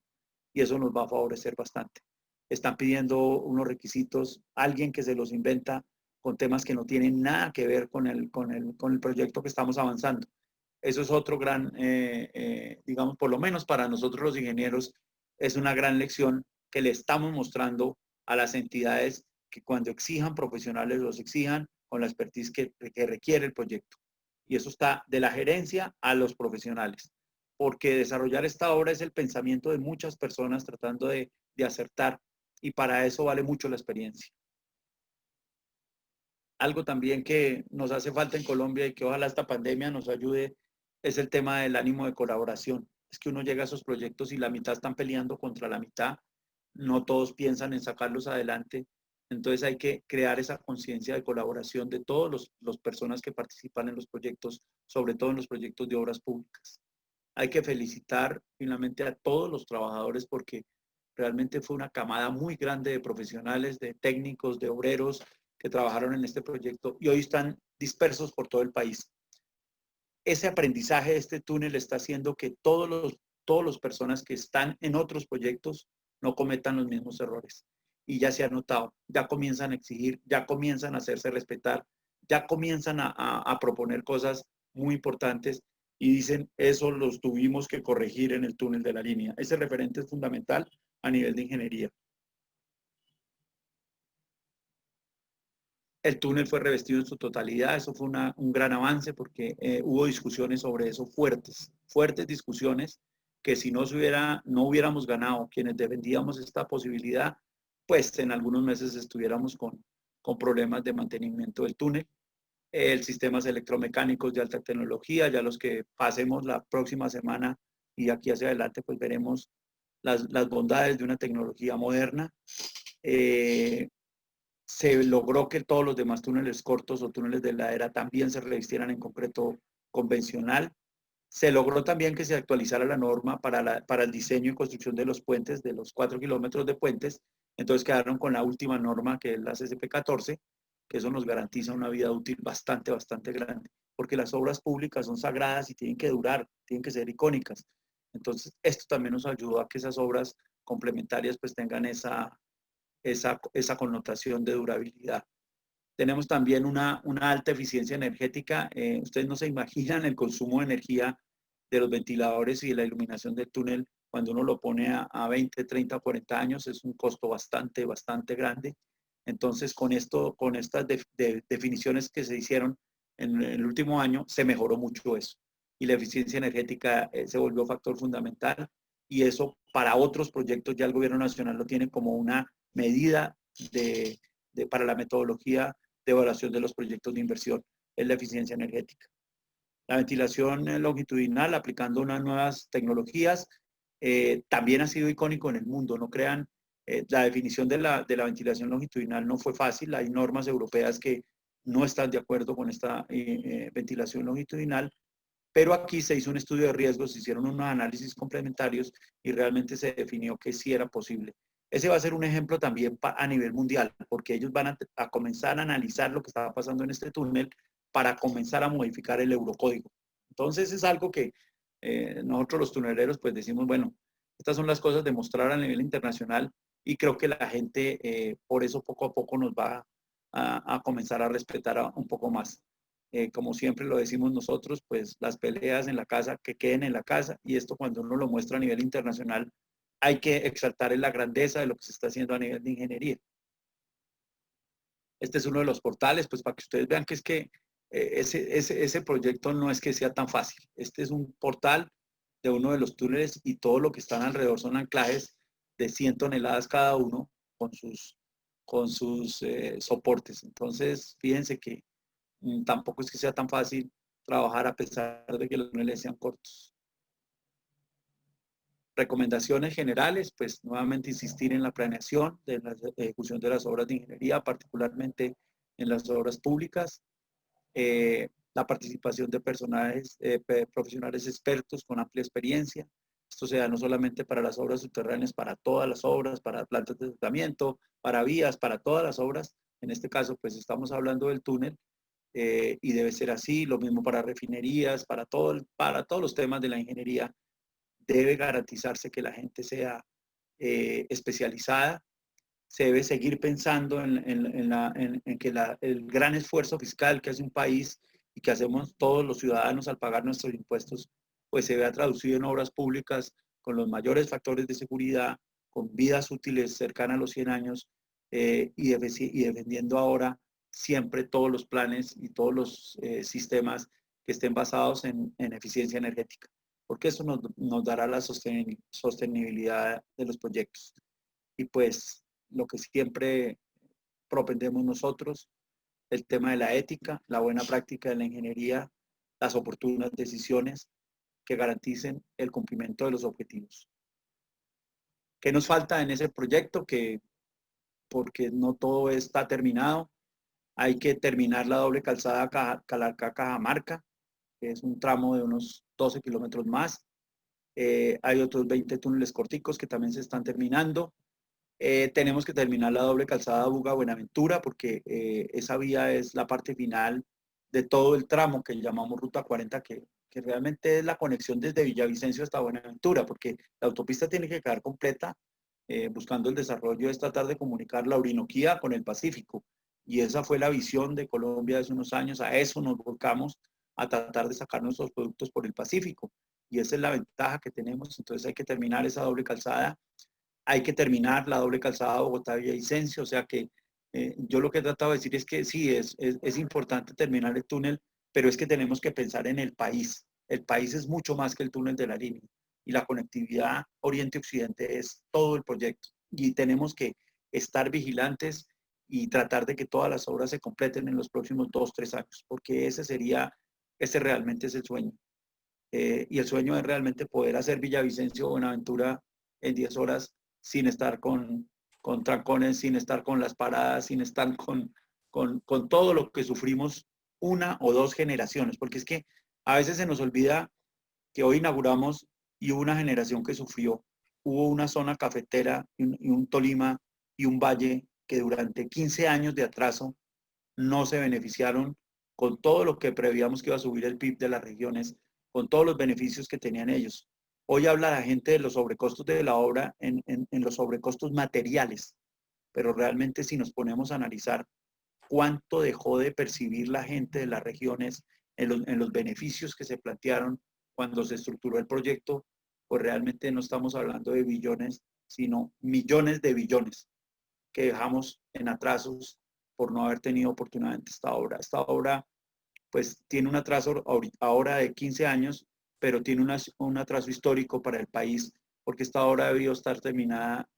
y eso nos va a favorecer bastante. Están pidiendo unos requisitos, alguien que se los inventa con temas que no tienen nada que ver con el proyecto que estamos avanzando. Eso es otro gran, digamos, por lo menos para nosotros los ingenieros, es una gran lección que le estamos mostrando a las entidades que cuando exijan profesionales los exijan con la expertise que requiere el proyecto. Y eso está de la gerencia a los profesionales, porque desarrollar esta obra es el pensamiento de muchas personas tratando de acertar y para eso vale mucho la experiencia. Algo también que nos hace falta en Colombia y que ojalá esta pandemia nos ayude es el tema del ánimo de colaboración. Es que uno llega a esos proyectos y la mitad están peleando contra la mitad, no todos piensan en sacarlos adelante, entonces hay que crear esa conciencia de colaboración de todas las personas que participan en los proyectos, sobre todo en los proyectos de obras públicas. Hay que felicitar finalmente a todos los trabajadores porque realmente fue una camada muy grande de profesionales, de técnicos, de obreros que trabajaron en este proyecto y hoy están dispersos por todo el país. Ese aprendizaje de este túnel está haciendo que todas las personas que están en otros proyectos no cometan los mismos errores. Y ya se ha notado, ya comienzan a exigir, ya comienzan a hacerse respetar, ya comienzan a proponer cosas muy importantes y dicen, eso los tuvimos que corregir en el túnel de la línea. Ese referente es fundamental a nivel de ingeniería. El túnel fue revestido en su totalidad, eso fue un gran avance porque hubo discusiones sobre eso fuertes discusiones que si no hubiéramos ganado quienes defendíamos esta posibilidad, pues en algunos meses estuviéramos con problemas de mantenimiento del túnel. Sistemas electromecánicos de alta tecnología, ya los que pasemos la próxima semana y aquí hacia adelante, pues veremos las bondades de una tecnología moderna. Se logró que todos los demás túneles cortos o túneles de ladera también se revistieran en concreto convencional. Se logró también que se actualizara la norma para el diseño y construcción de los puentes, de los 4 kilómetros de puentes. Entonces quedaron con la última norma, que es la CSP14, que eso nos garantiza una vida útil bastante grande, porque las obras públicas son sagradas y tienen que durar, tienen que ser icónicas. Entonces, esto también nos ayudó a que esas obras complementarias pues tengan esa connotación de durabilidad. Tenemos también una alta eficiencia energética. Ustedes no se imaginan el consumo de energía de los ventiladores y de la iluminación del túnel cuando uno lo pone a 20, 30, 40 años. Es un costo bastante grande. Entonces, con estas definiciones que se hicieron en el último año, se mejoró mucho eso. Y la eficiencia energética se volvió factor fundamental. Y eso para otros proyectos ya el gobierno nacional lo tiene como una medida para la metodología de evaluación de los proyectos de inversión, es la eficiencia energética. La ventilación longitudinal, aplicando unas nuevas tecnologías, también ha sido icónico en el mundo. No crean, la definición de la ventilación longitudinal no fue fácil. Hay normas europeas que no están de acuerdo con esta ventilación longitudinal, pero aquí se hizo un estudio de riesgos, se hicieron unos análisis complementarios y realmente se definió que sí era posible. Ese va a ser un ejemplo también a nivel mundial, porque ellos van a comenzar a analizar lo que estaba pasando en este túnel para comenzar a modificar el eurocódigo. Entonces es algo que nosotros los tuneleros pues decimos, bueno, estas son las cosas de mostrar a nivel internacional y creo que la gente por eso poco a poco nos va a comenzar a respetar un poco más. Como siempre lo decimos nosotros, pues las peleas en la casa que queden en la casa, y esto cuando uno lo muestra a nivel internacional hay que exaltar en la grandeza de lo que se está haciendo a nivel de ingeniería. Este es uno de los portales, pues para que ustedes vean que es que ese proyecto no es que sea tan fácil. Este es un portal de uno de los túneles y todo lo que están alrededor son anclajes de 100 toneladas cada uno con sus soportes. Entonces, fíjense que tampoco es que sea tan fácil trabajar a pesar de que los túneles sean cortos. Recomendaciones generales, pues nuevamente insistir en la planeación de la ejecución de las obras de ingeniería, particularmente en las obras públicas, la participación de personajes, profesionales expertos con amplia experiencia. Esto se da no solamente para las obras subterráneas, para todas las obras, para plantas de tratamiento, para vías, para todas las obras. En este caso, pues estamos hablando del túnel y debe ser así. Lo mismo para refinerías, para todos los temas de la ingeniería. Debe garantizarse que la gente sea especializada. Se debe seguir pensando en que el gran esfuerzo fiscal que hace un país y que hacemos todos los ciudadanos al pagar nuestros impuestos, pues se vea traducido en obras públicas con los mayores factores de seguridad, con vidas útiles cercanas a los 100 años y defendiendo ahora siempre todos los planes y todos los sistemas que estén basados en eficiencia energética, porque eso nos dará la sostenibilidad de los proyectos. Y pues lo que siempre propendemos nosotros, el tema de la ética, la buena práctica de la ingeniería, las oportunas decisiones que garanticen el cumplimiento de los objetivos. ¿Qué nos falta en ese proyecto? Que porque no todo está terminado, hay que terminar la doble calzada Calarcá-Cajamarca, que es un tramo de unos 12 kilómetros más. Hay otros 20 túneles corticos que también se están terminando. Tenemos que terminar la doble calzada Buga-Buenaventura porque esa vía es la parte final de todo el tramo que llamamos Ruta 40, que realmente es la conexión desde Villavicencio hasta Buenaventura, porque la autopista tiene que quedar completa buscando el desarrollo, es tratar de comunicar la Orinoquía con el Pacífico. Y esa fue la visión de Colombia hace unos años, a eso nos volcamos, a tratar de sacar nuestros productos por el Pacífico. Y esa es la ventaja que tenemos, entonces hay que terminar esa doble calzada. Hay que terminar la doble calzada Bogotá-Villavicencio, o sea que yo lo que he tratado de decir es que sí, es importante terminar el túnel, pero es que tenemos que pensar en el país. El país es mucho más que el túnel de la línea y la conectividad oriente-occidente es todo el proyecto y tenemos que estar vigilantes y tratar de que todas las obras se completen en los próximos 2, 3 años, porque ese realmente es el sueño. Y el sueño es realmente poder hacer Villavicencio o Buenaventura en 10 horas sin estar con trancones, sin estar con las paradas, sin estar con todo lo que sufrimos 1 o 2 generaciones, porque es que a veces se nos olvida que hoy inauguramos y hubo una generación que sufrió. Hubo una zona cafetera y un Tolima y un valle que durante 15 años de atraso no se beneficiaron con todo lo que prevíamos que iba a subir el PIB de las regiones, con todos los beneficios que tenían ellos. Hoy habla la gente de los sobrecostos de la obra en los sobrecostos materiales, pero realmente si nos ponemos a analizar cuánto dejó de percibir la gente de las regiones en los beneficios que se plantearon cuando se estructuró el proyecto, pues realmente no estamos hablando de billones, sino millones de billones que dejamos en atrasos por no haber tenido oportunamente esta obra. Esta obra pues tiene un atraso ahora de 15 años, pero tiene un atraso histórico para el país, porque esta obra debió estar terminada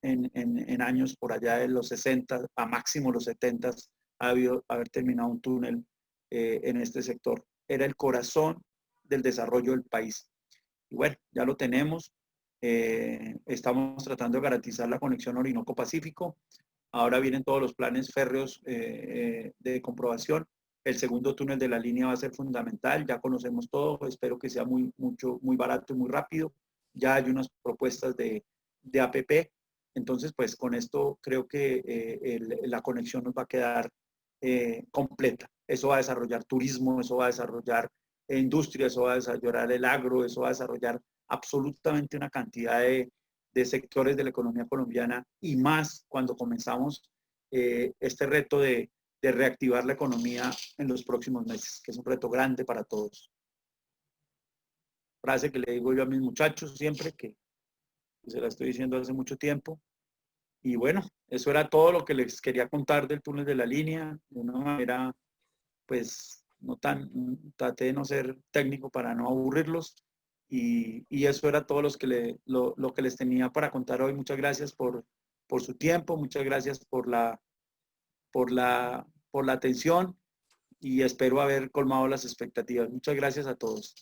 en años por allá de los 60, a máximo los 70, ha debido haber terminado un túnel en este sector. Era el corazón del desarrollo del país. Y bueno, ya lo tenemos. Estamos tratando de garantizar la conexión Orinoco-Pacífico. Ahora vienen todos los planes férreos de comprobación. El segundo túnel de la línea va a ser fundamental. Ya conocemos todo. Espero que sea muy barato y muy rápido. Ya hay unas propuestas de APP. Entonces, pues con esto creo que la conexión nos va a quedar completa. Eso va a desarrollar turismo, eso va a desarrollar industria, eso va a desarrollar el agro, eso va a desarrollar absolutamente una cantidad de sectores de la economía colombiana y más cuando comenzamos este reto de reactivar la economía en los próximos meses, que es un reto grande para todos. Frase que le digo yo a mis muchachos siempre, que se la estoy diciendo hace mucho tiempo. Y bueno, eso era todo lo que les quería contar del túnel de la línea, de una manera, pues, traté de no ser técnico para no aburrirlos. Y eso era todo lo que les tenía para contar hoy. Muchas gracias por su tiempo, muchas gracias por la atención y espero haber colmado las expectativas. Muchas gracias a todos.